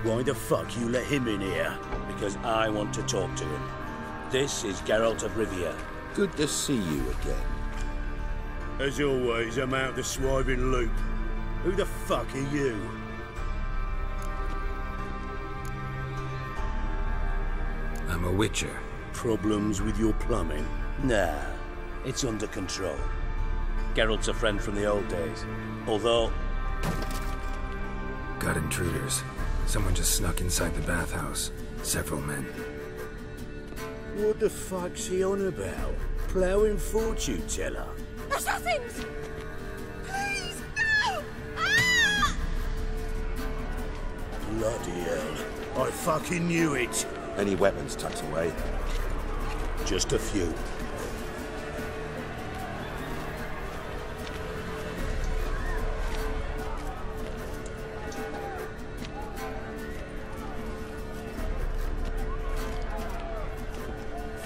Why the fuck you let him in here? Because I want to talk to him. This is Geralt of Rivia. Good to see you again. As always, I'm out the swiving loop. Who the fuck are you? I'm a witcher. Problems with your plumbing? Nah, it's under control. Geralt's a friend from the old days. Although... Got intruders. Someone just snuck inside the bathhouse. Several men. What the fuck's he on about? Ploughing fortune teller? Assassins! Please, no! Ah! Bloody hell. I fucking knew it. Any weapons tucked away? Just a few.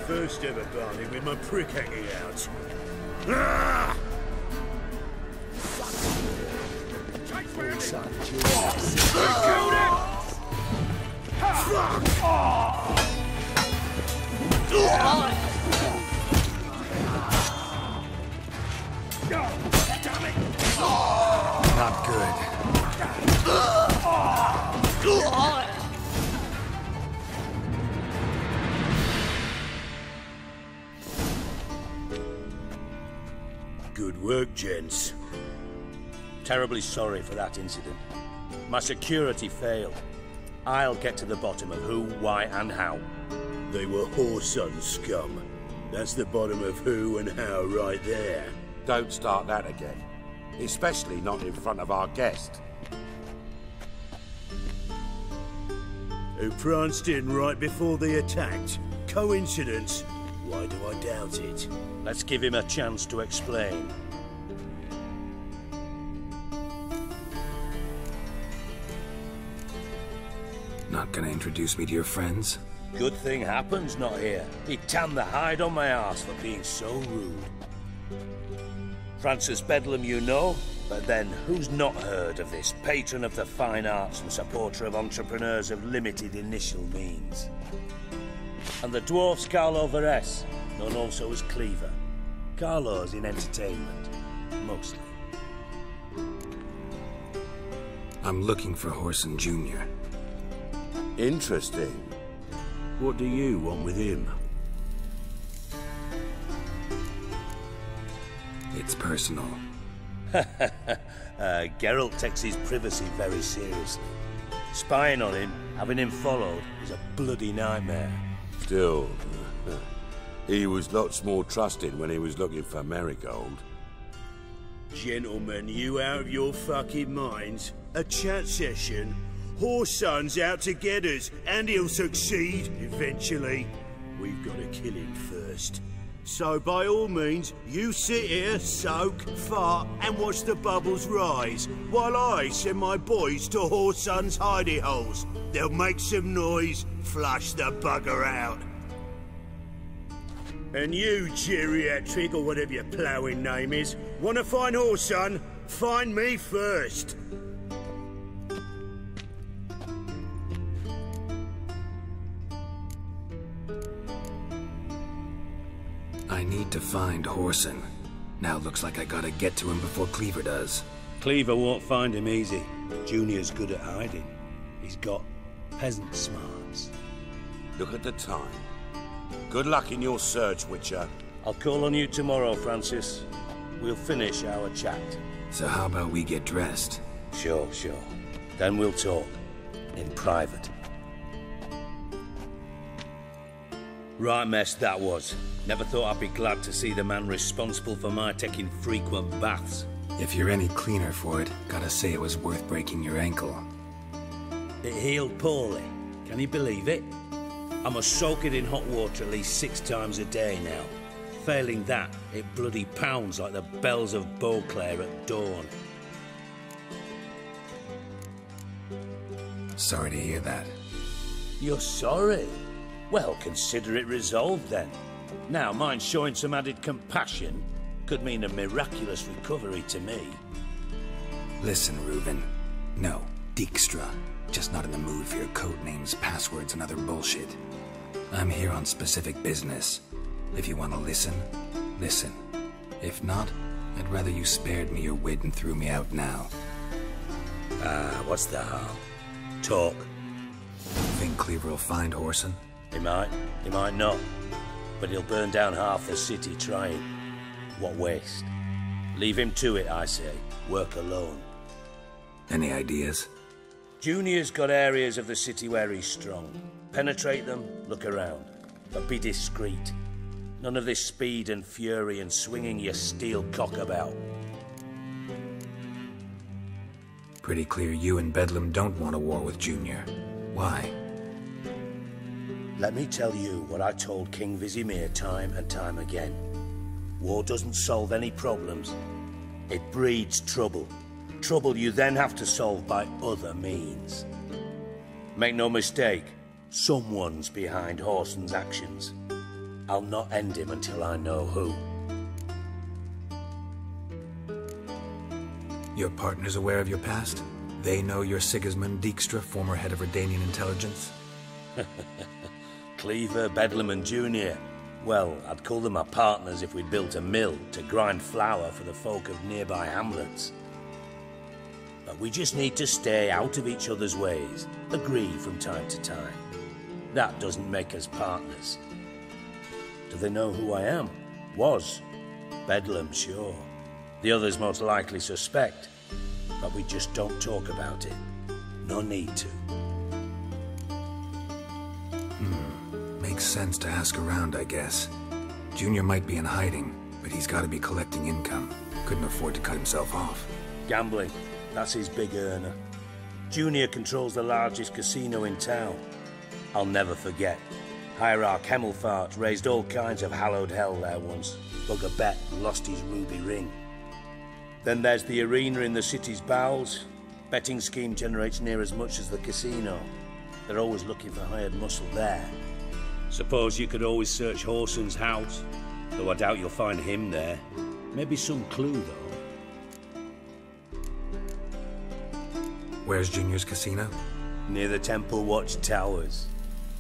First ever barney with my prick hanging out. Ah! Not good. Good work, gents. Terribly sorry for that incident. My security failed. I'll get to the bottom of who, why, and how. They were Whoreson scum. That's the bottom of who and how right there. Don't start that again. Especially not in front of our guest. Who pranced in right before they attacked. Coincidence? Why do I doubt it? Let's give him a chance to explain. Not gonna introduce me to your friends? Good thing Happen's not here. He tanned the hide on my ass for being so rude. Francis Bedlam you know, but then who's not heard of this patron of the fine arts and supporter of entrepreneurs of limited initial means? And the dwarf's Carlo Varese, known also as Cleaver. Carlo's in entertainment, mostly. I'm looking for Whoreson Jr. Interesting. What do you want with him? It's personal. Geralt takes his privacy very seriously. Spying on him, having him followed, is a bloody nightmare. Still, he was lots more trusting when he was looking for Marigold. Gentlemen, you out of your fucking minds? A chat session? Whoreson's out to get us, and he'll succeed, eventually. We've got to kill him first. So by all means, you sit here, soak, fart, and watch the bubbles rise, while I send my boys to Whoreson's hidey holes. They'll make some noise, flush the bugger out. And you, geriatric, or whatever your ploughing name is, want to find Whoreson? Find me first. I need to find Whoreson. Now looks like I gotta get to him before Cleaver does. Cleaver won't find him easy. Junior's good at hiding. He's got peasant smarts. Look at the time. Good luck in your search, Witcher. I'll call on you tomorrow, Francis. We'll finish our chat. So how about we get dressed? Sure. Then we'll talk. In private. Right mess that was. Never thought I'd be glad to see the man responsible for my taking frequent baths. If you're any cleaner for it, gotta say it was worth breaking your ankle. It healed poorly. Can you believe it? I must soak it in hot water at least 6 times a day now. Failing that, it bloody pounds like the bells of Beauclair at dawn. Sorry to hear that. You're sorry? Well, consider it resolved then. Now, mind showing some added compassion could mean a miraculous recovery to me. Listen, Reuven. No, Dijkstra. Just not in the mood for your code names, passwords, and other bullshit. I'm here on specific business. If you want to listen, listen. If not, I'd rather you spared me your wit and threw me out now. What's the harm? Talk. Think Cleaver will find Whoreson? He might not. But he'll burn down half the city trying. What waste? Leave him to it, I say. Work alone. Any ideas? Junior's got areas of the city where he's strong. Penetrate them, look around. But be discreet. None of this speed and fury and swinging your steel cock about. Pretty clear you and Bedlam don't want a war with Junior. Why? Let me tell you what I told King Vizimir time and time again. War doesn't solve any problems. It breeds trouble. Trouble you then have to solve by other means. Make no mistake, someone's behind Whoreson's actions. I'll not end him until I know who. Your partner's aware of your past? They know you're Sigismund Dijkstra, former head of Redanian intelligence? Cleaver, Bedlam and Junior. Well, I'd call them my partners if we'd built a mill to grind flour for the folk of nearby hamlets. But we just need to stay out of each other's ways, agree from time to time. That doesn't make us partners. Do they know who I am? Was. Bedlam, sure. The others most likely suspect, but we just don't talk about it. No need to. Makes sense to ask around, I guess. Junior might be in hiding, but he's got to be collecting income. Couldn't afford to cut himself off. Gambling. That's his big earner. Junior controls the largest casino in town. I'll never forget. Hierarch Hemmelfart raised all kinds of hallowed hell there once. Bug a bet and lost his ruby ring. Then there's the arena in the city's bowels. Betting scheme generates near as much as the casino. They're always looking for hired muscle there. Suppose you could always search Whoreson's house, though I doubt you'll find him there. Maybe some clue, though. Where's Junior's casino? Near the Temple Watch Towers.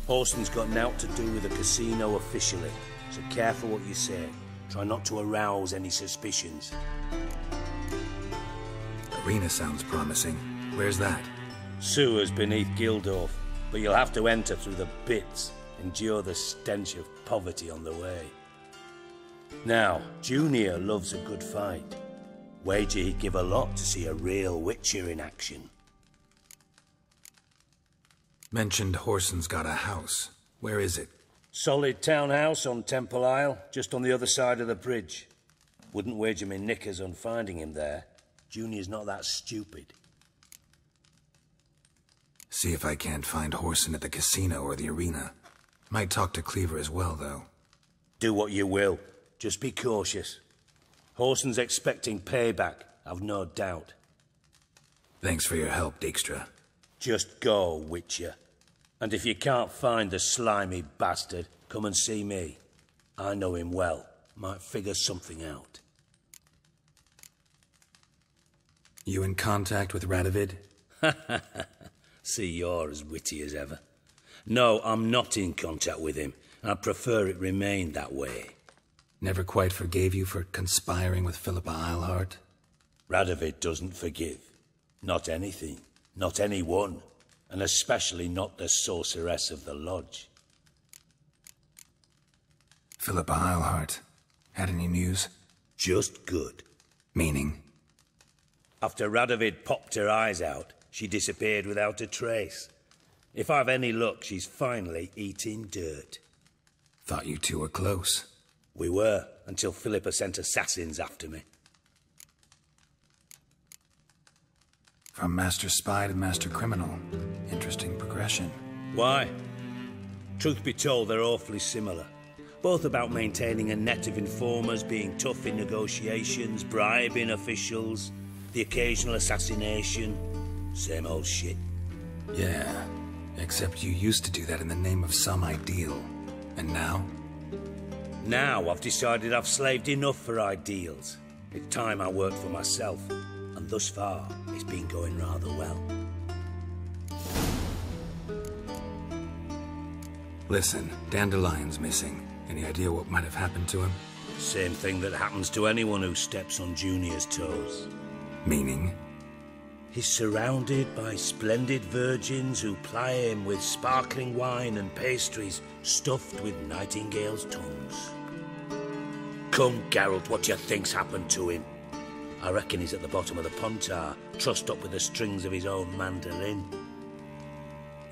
Whoreson's got naught to do with the casino officially, so careful what you say. Try not to arouse any suspicions. Arena sounds promising. Where's that? Sewers beneath Gildorf, but you'll have to enter through the pits. Endure the stench of poverty on the way. Now, Junior loves a good fight. Wager he'd give a lot to see a real Witcher in action. Mentioned Whoreson's got a house. Where is it? Solid townhouse on Temple Isle, just on the other side of the bridge. Wouldn't wager me knickers on finding him there. Junior's not that stupid. See if I can't find Whoreson at the casino or the arena. Might talk to Cleaver as well, though. Do what you will. Just be cautious. Whoreson's expecting payback, I've no doubt. Thanks for your help, Dijkstra. Just go, Witcher. And if you can't find the slimy bastard, come and see me. I know him well. Might figure something out. You in contact with Radovid? See, you're as witty as ever. No, I'm not in contact with him. I'd prefer it remained that way. Never quite forgave you for conspiring with Philippa Eilhart? Radovid doesn't forgive. Not anything. Not anyone. And especially not the sorceress of the lodge. Philippa Eilhart. Had any news? Just good. Meaning? After Radovid popped her eyes out, she disappeared without a trace. If I've any luck, she's finally eating dirt. Thought you two were close. We were, until Philippa sent assassins after me. From Master Spy to Master Criminal. Interesting progression. Why? Truth be told, they're awfully similar. Both about maintaining a net of informers, being tough in negotiations, bribing officials, the occasional assassination. Same old shit. Yeah, except you used to do that in the name of some ideal. And now? Now I've decided I've slaved enough for ideals. It's time I worked for myself. And thus far, it's been going rather well. Listen, Dandelion's missing. Any idea what might have happened to him? Same thing that happens to anyone who steps on Junior's toes. Meaning? He's surrounded by splendid virgins who ply him with sparkling wine and pastries stuffed with nightingales' tongues. Come, Geralt, what do you think's happened to him? I reckon he's at the bottom of the Pontar, trussed up with the strings of his own mandolin.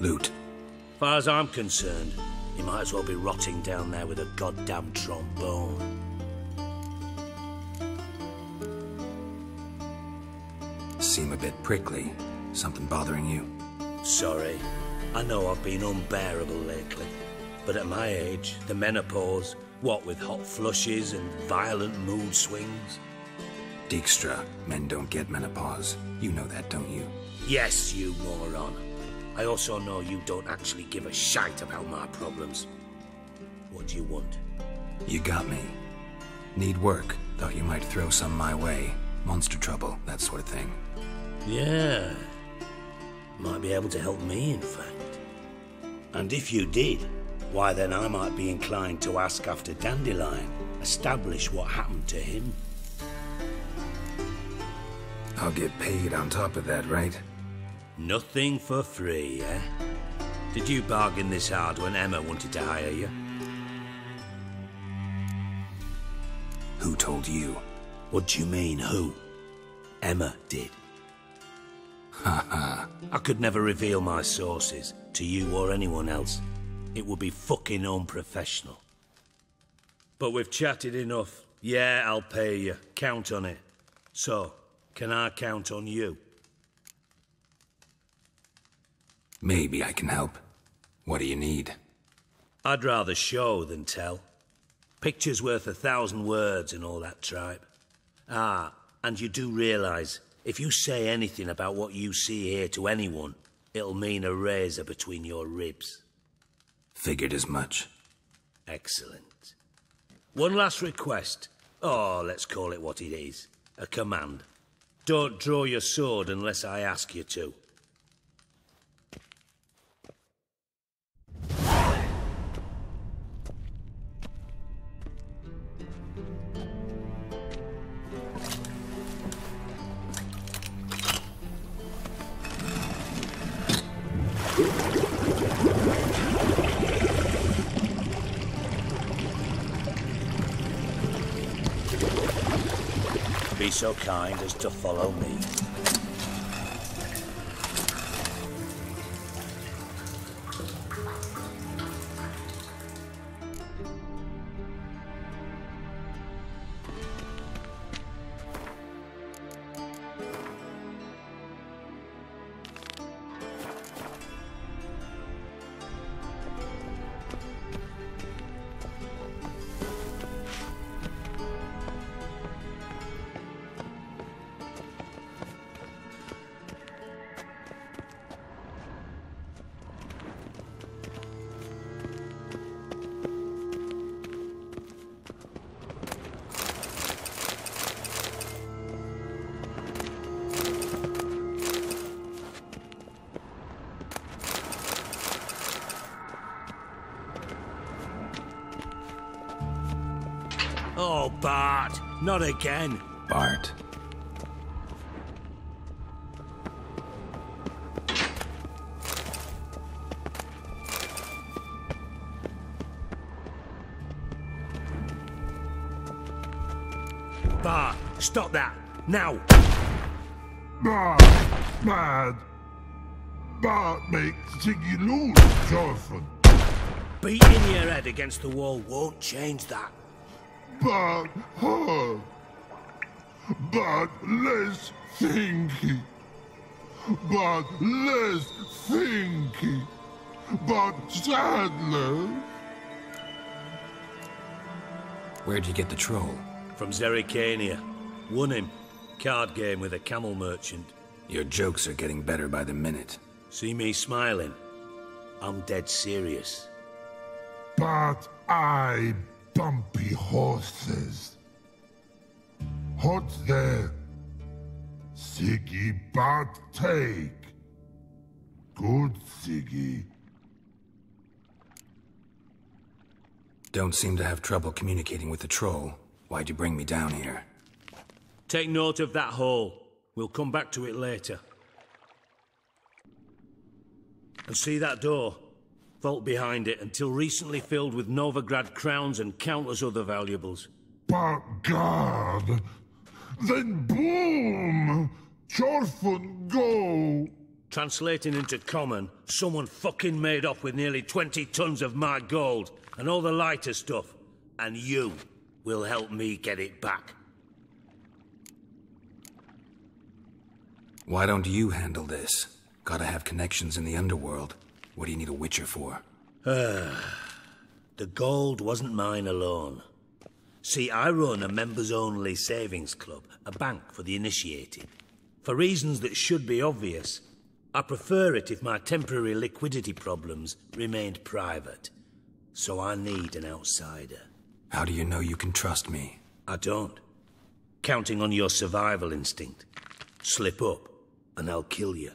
Loot. As far as I'm concerned, he might as well be rotting down there with a goddamn trombone. Seem a bit prickly. Something bothering you? Sorry. I know I've been unbearable lately. But at my age, the menopause, what with hot flushes and violent mood swings. Dijkstra, men don't get menopause. You know that, don't you? Yes, you moron. I also know you don't actually give a shite about my problems. What do you want? You got me. Need work. Thought you might throw some my way. Monster trouble, that sort of thing. Yeah. Might be able to help me, in fact. And if you did, why then I might be inclined to ask after Dandelion, establish what happened to him. I'll get paid on top of that, right? Nothing for free, eh? Did you bargain this hard when Emma wanted to hire you? Who told you? What do you mean, who? Emma did. Haha. I could never reveal my sources to you or anyone else. It would be fucking unprofessional. But we've chatted enough. Yeah, I'll pay you. Count on it. So, can I count on you? Maybe I can help. What do you need? I'd rather show than tell. Picture's worth 1,000 words and all that tripe. Ah, and you do realise, if you say anything about what you see here to anyone, it'll mean a razor between your ribs. Figured as much. Excellent. One last request. Oh, let's call it what it is. A command. Don't draw your sword unless I ask you to. Be so kind as to follow me. Oh, Bart, not again. Bart. Bart, stop that, now! Bart, mad. Bart makes Ziggy lose often. Beating your head against the wall won't change that. But hard. But less thinky. But less thinky. But sadler. Where'd you get the troll? From Zerrikania. Won him. Card game with a camel merchant. Your jokes are getting better by the minute. See me smiling? I'm dead serious. But I bumpy horses. What's there? Ziggy but take. Good Ziggy. Don't seem to have trouble communicating with the troll. Why'd you bring me down here? Take note of that hole. We'll come back to it later. And see that door? Vault behind it, until recently filled with Novigrad crowns and countless other valuables. But God! Then boom! Chorfun go! Translating into common, someone fucking made off with nearly 20 tons of my gold, and all the lighter stuff. And you will help me get it back. Why don't you handle this? Gotta have connections in the underworld. What do you need a Witcher for? The gold wasn't mine alone. See, I run a members-only savings club, a bank for the initiated. For reasons that should be obvious, I prefer it if my temporary liquidity problems remained private. So I need an outsider. How do you know you can trust me? I don't. Counting on your survival instinct. Slip up, and I'll kill you.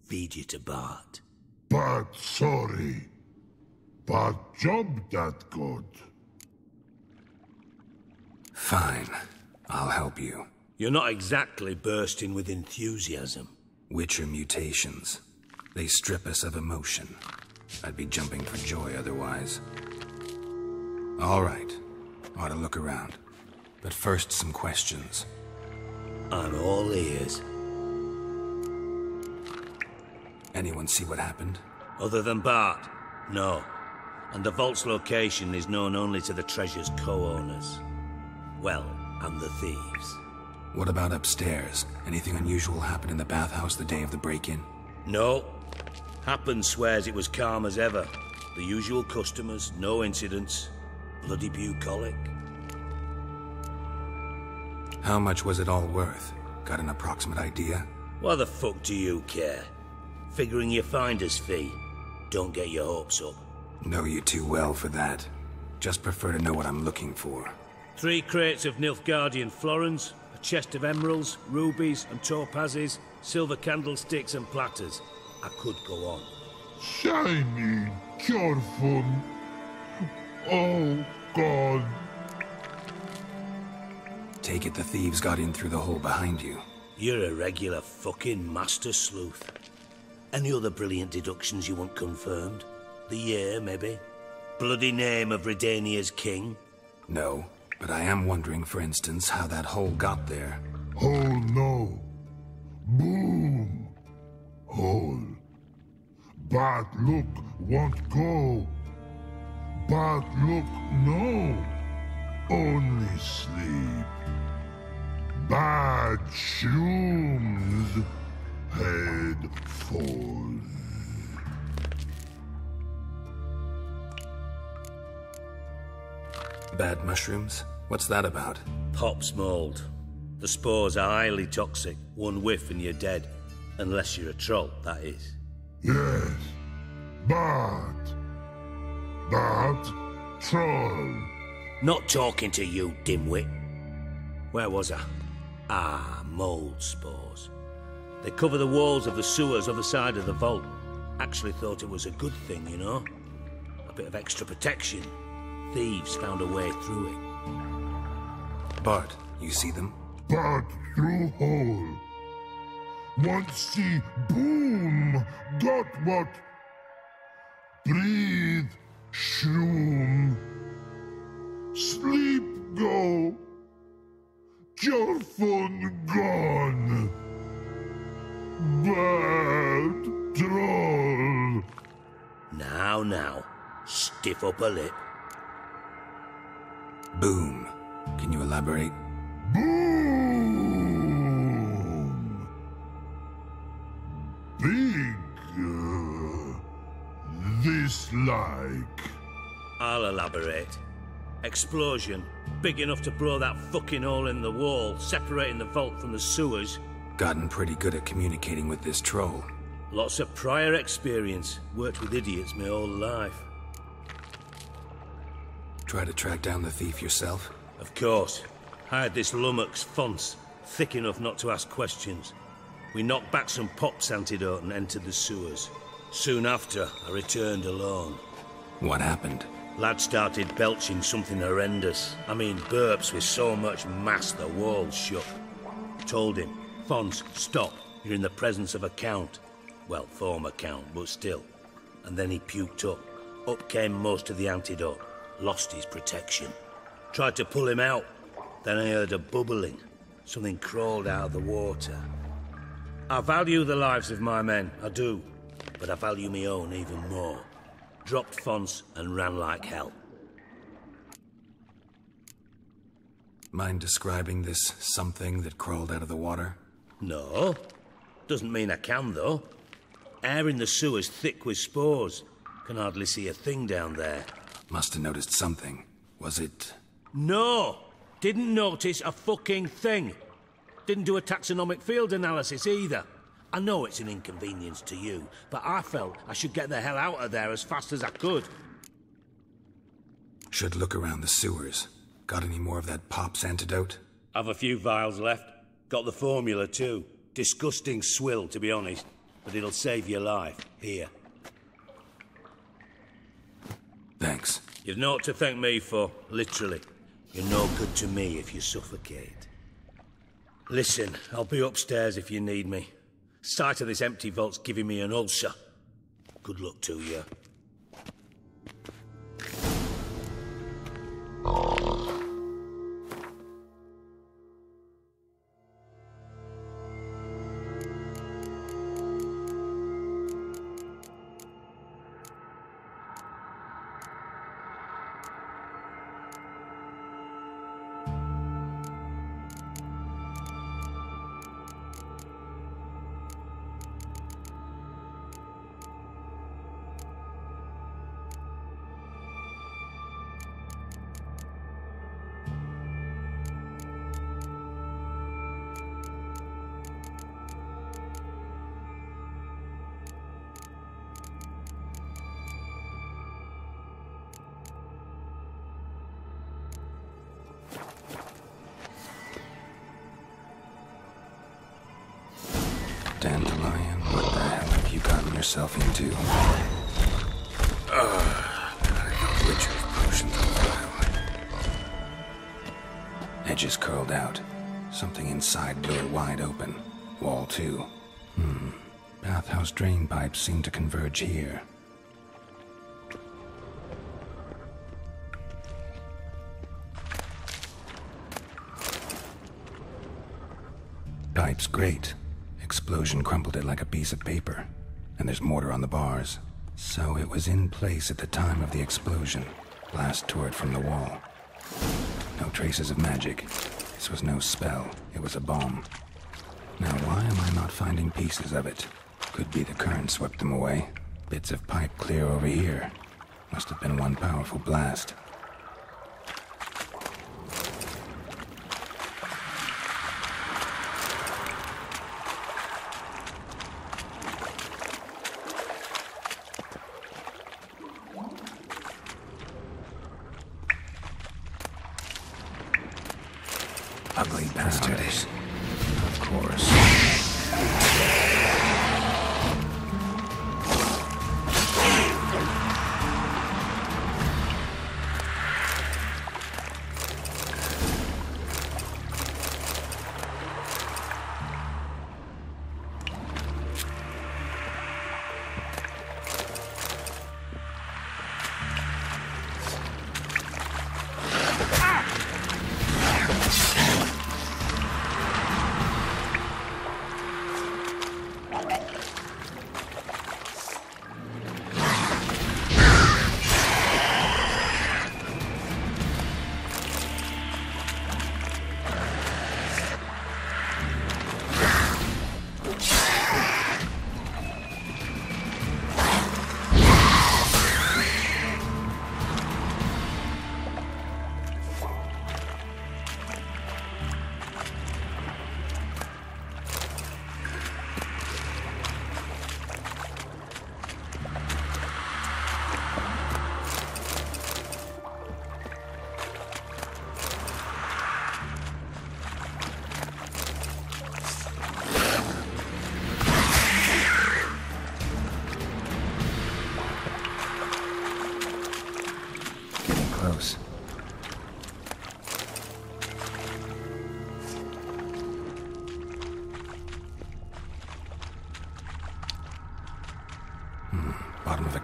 Feed you to Bart. But sorry. But job that good. Fine. I'll help you. You're not exactly bursting with enthusiasm. Witcher mutations. They strip us of emotion. I'd be jumping for joy otherwise. All right. Ought to look around. But first, some questions. I'm all ears. Anyone see what happened? Other than Bart? No. And the vault's location is known only to the treasure's co-owners. Well, and the thieves. What about upstairs? Anything unusual happen in the bathhouse the day of the break-in? No. Happen swears it was calm as ever. The usual customers, no incidents. Bloody bucolic. How much was it all worth? Got an approximate idea? Why the fuck do you care? Figuring your finder's fee. Don't get your hopes up. Know you too well for that. Just prefer to know what I'm looking for. 3 crates of Nilfgaardian florins, a chest of emeralds, rubies and topazes, silver candlesticks and platters. I could go on. Shiny, Chorfun. Oh, God. Take it the thieves got in through the hole behind you. You're a regular fucking master sleuth. Any other brilliant deductions you want confirmed? The year, maybe? Bloody name of Redania's king? No, but I am wondering, for instance, how that hole got there. Hole no. Boom. Hole. But look, won't go. But look, no. Only sleep. Bad shrooms. Head falls. Bad mushrooms? What's that about? Pop's mold. The spores are highly toxic. One whiff and you're dead. Unless you're a troll, that is. Yes. But troll. Not talking to you, dimwit. Where was I? Ah, mold spores. They cover the walls of the sewers other side of the vault. Actually thought it was a good thing, you know? A bit of extra protection. Thieves found a way through it. Bart, you see them? But through hole. Once see boom. Got what? Breathe. Shroom. Sleep go. Chorfun gone. Bad troll. Now, stiff up a lip. Boom. Can you elaborate? Boom. Big. This like. I'll elaborate. Explosion. Big enough to blow that fucking hole in the wall, separating the vault from the sewers. Gotten pretty good at communicating with this troll. Lots of prior experience. Worked with idiots my whole life. Try to track down the thief yourself? Of course. Hired this lummox Fons, thick enough not to ask questions. We knocked back some Pop's antidote and entered the sewers. Soon after, I returned alone. What happened? Lad started belching something horrendous. I mean, burps with so much mass the walls shook. Told him, Fons, stop. You're in the presence of a count. Well, former count, but still. and then he puked up. Up came most of the antidote. Lost his protection. Tried to pull him out. Then I heard a bubbling. Something crawled out of the water. I value the lives of my men, I do. But I value my own even more. Dropped Fonts and ran like hell. Mind describing this something that crawled out of the water? No. Doesn't mean I can, though. Air in the sewer's thick with spores. Can hardly see a thing down there. Must have noticed something. Was it... No! Didn't notice a fucking thing. Didn't do a taxonomic field analysis either. I know it's an inconvenience to you, but I felt I should get the hell out of there as fast as I could. Should look around the sewers. Got any more of that Pop's antidote? I've a few vials left. Got the formula too. Disgusting swill, to be honest. But it'll save your life. Here. Thanks. You've naught to thank me for, literally. You're no good to me if you suffocate. Listen, I'll be upstairs if you need me. Sight of this empty vault's giving me an ulcer. Good luck to you. Dandelion, what the hell have you gotten yourself into? I got Witcher's potions on file. Edges curled out. Something inside blew wide open. Wall too. Bathhouse drain pipes seem to converge here. Pipes great. Explosion crumpled it like a piece of paper. And there's mortar on the bars. So it was in place at the time of the explosion. Blast tore it from the wall. No traces of magic. This was no spell. It was a bomb. Now why am I not finding pieces of it? Could be the current swept them away. Bits of pipe clear over here. Must have been one powerful blast. Ugly bastards. Of course.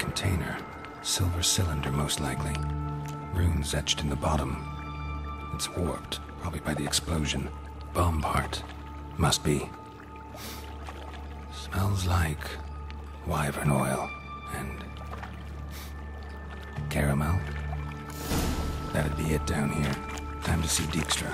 container. Silver cylinder, most likely. Runes etched in the bottom. It's warped, probably by the explosion. Bomb part. Must be. Smells like wyvern oil and caramel. That'd be it down here. Time to see Dijkstra.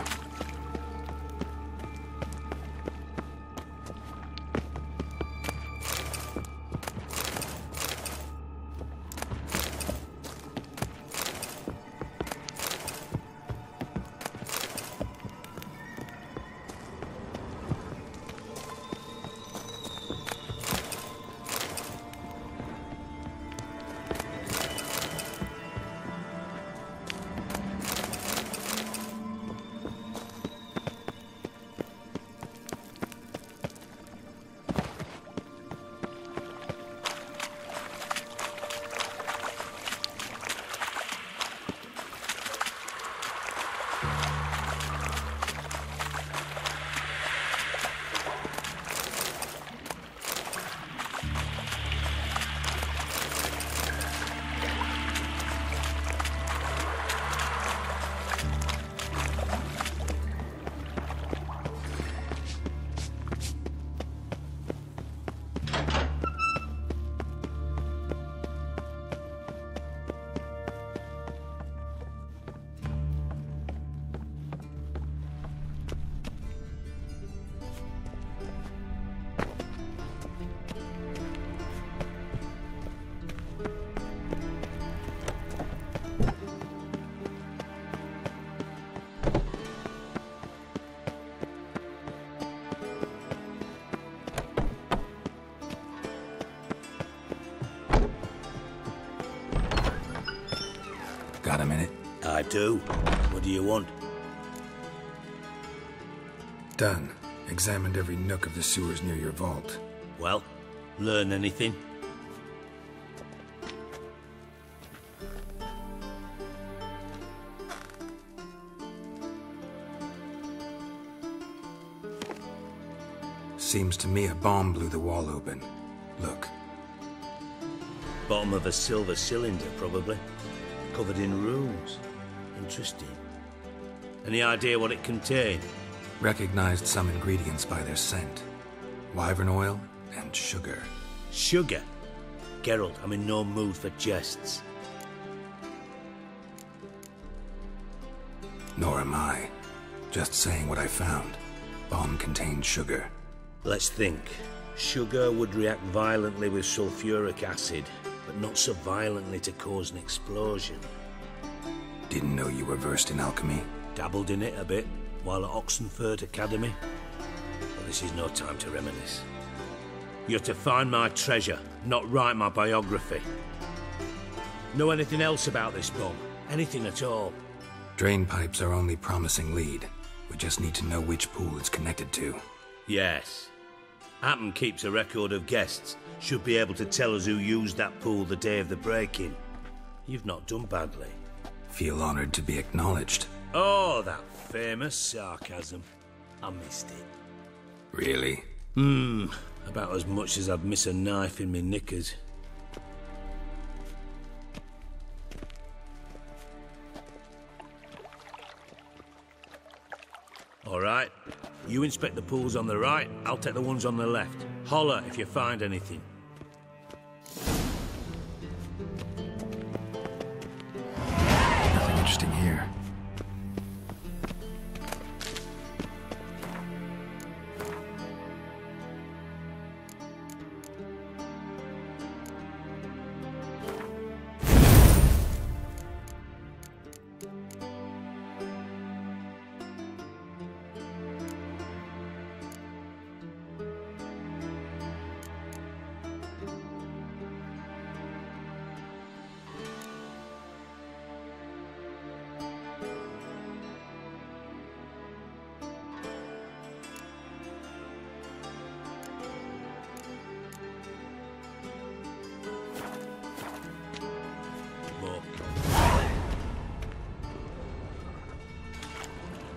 Got a minute? I do. What do you want? Done. Examined every nook of the sewers near your vault. Well, learn anything? Seems to me a bomb blew the wall open. Look. Bottom of a silver cylinder, probably. Covered in runes. Interesting. Any idea what it contained? Recognized some ingredients by their scent. Wyvern oil and sugar. Sugar? Geralt, I'm in no mood for jests. Nor am I. Just saying what I found. Bomb contained sugar. Let's think. Sugar would react violently with sulfuric acid, but not so violently to cause an explosion. Didn't know you were versed in alchemy. Dabbled in it a bit while at Oxenford Academy. But this is no time to reminisce. You're to find my treasure, not write my biography. Know anything else about this bomb? Anything at all? Drain pipes are only promising lead. We just need to know which pool it's connected to. Yes. Happen keeps a record of guests. Should be able to tell us who used that pool the day of the break-in. You've not done badly. Feel honored to be acknowledged. Oh, that famous sarcasm. I missed it. Really? About as much as I'd miss a knife in me knickers. All right. You inspect the pools on the right, I'll take the ones on the left. Holler if you find anything. Nothing interesting here.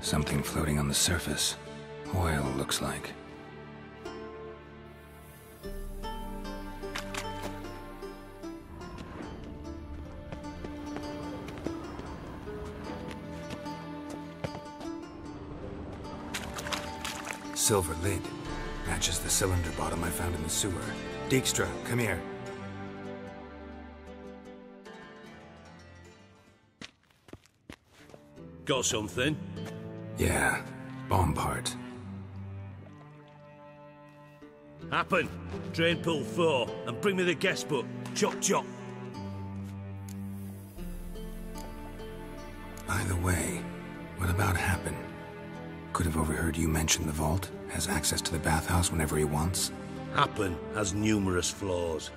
Something floating on the surface. Oil, looks like. Silver lid. Matches the cylinder bottom I found in the sewer. Dijkstra, come here. Got something? Yeah, bomb part. Happen. Drain pool 4, and bring me the guest book. Chop chop. By the way, what about Happen? Could have overheard you mention the vault. Has access to the bathhouse whenever he wants. Happen has numerous flaws.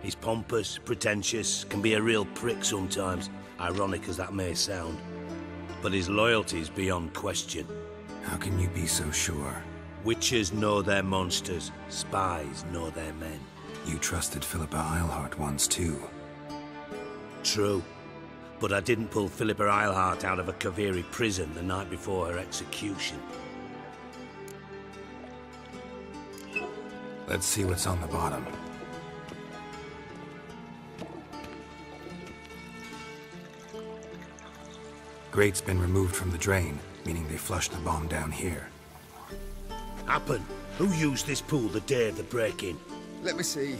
He's pompous, pretentious, can be a real prick sometimes, ironic as that may sound. But his loyalty's beyond question. How can you be so sure? Witches know their monsters, spies know their men. You trusted Philippa Eilhart once too. True. But I didn't pull Philippa Eilhart out of a Kaviri prison the night before her execution. Let's see what's on the bottom. Grate's been removed from the drain, meaning they flushed the bomb down here. Happen. Who used this pool the day of the break-in? Let me see.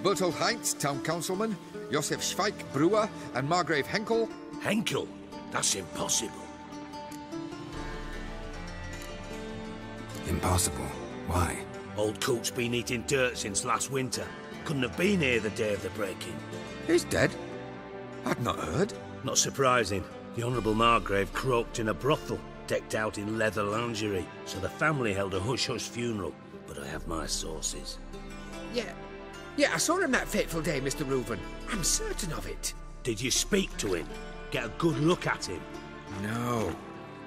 Bertolt Heinz, town councilman, Josef Schweik, brewer, and Margrave Henkel. Henkel? That's impossible. Impossible? Why? Old Coot's been eating dirt since last winter. Couldn't have been here the day of the break-in. He's dead? I'd not heard. Not surprising. The Honourable Margrave croaked in a brothel, decked out in leather lingerie, so the family held a hush-hush funeral. But I have my sources. Yeah, I saw him that fateful day, Mr. Reuven. I'm certain of it. Did you speak to him? Get a good look at him? No.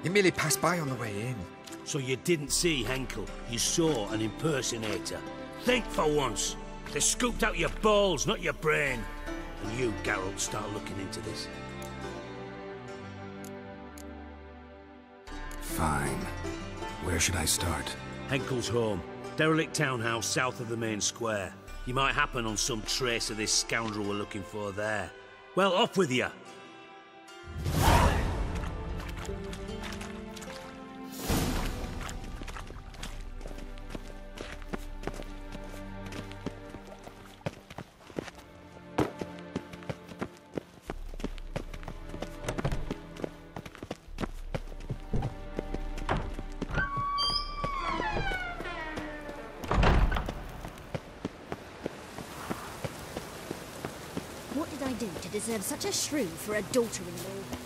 He merely passed by on the way in. So you didn't see Henkel, you saw an impersonator. Think for once. They scooped out your balls, not your brain. And you, Geralt, start looking into this. Fine. Where should I start? Henkel's home. Derelict townhouse south of the main square. You might happen on some trace of this scoundrel we're looking for there. Well, off with you! What did I do to deserve such a shrew for a daughter-in-law?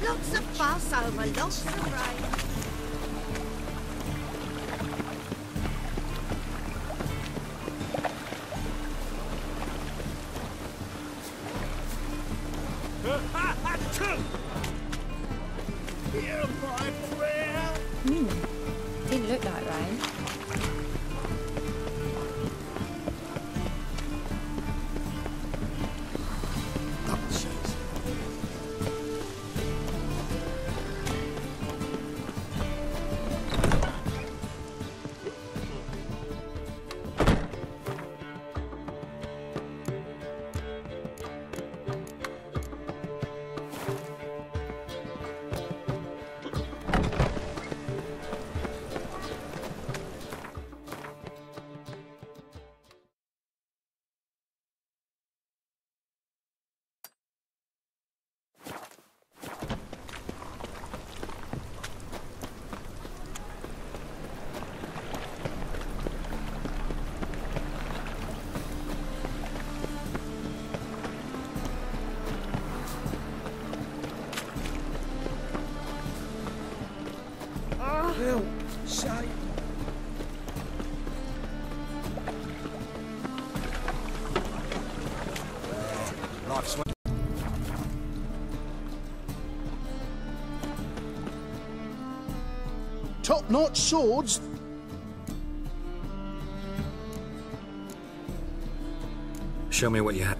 Lots of fuss over lots of rain. Hear my prayer. Didn't look like rain. not swords. Show me what you have.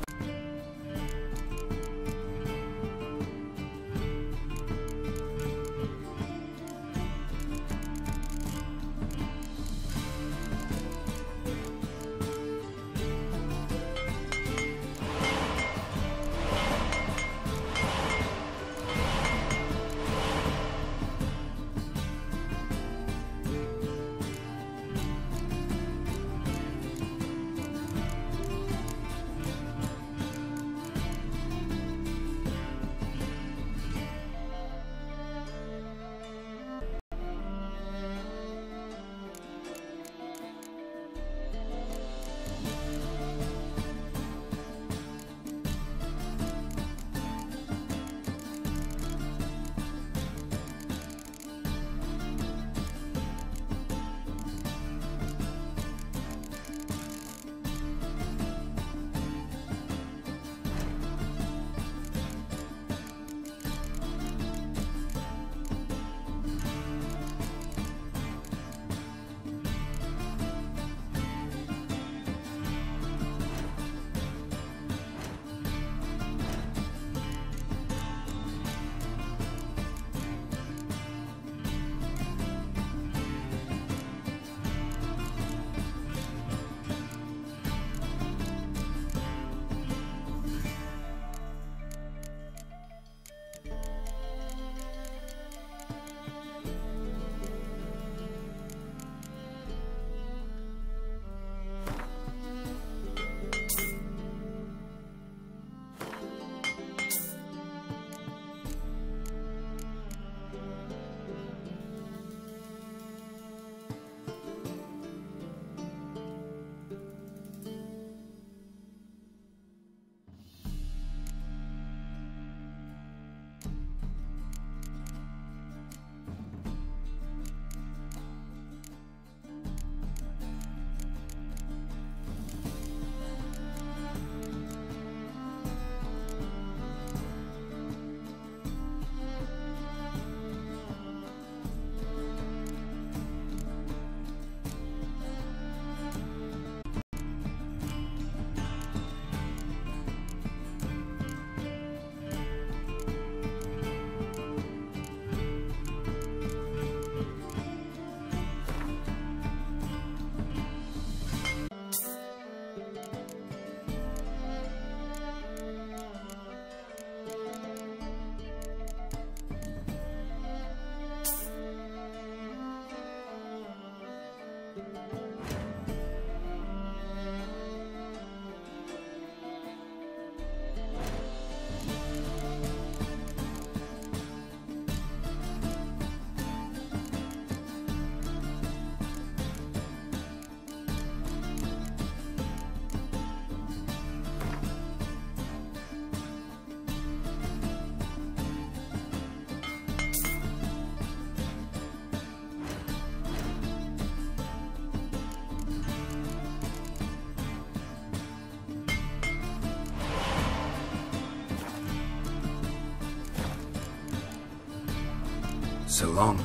So long.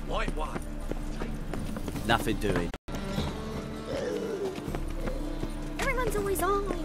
White one. Nothing doing. Everyone's always on.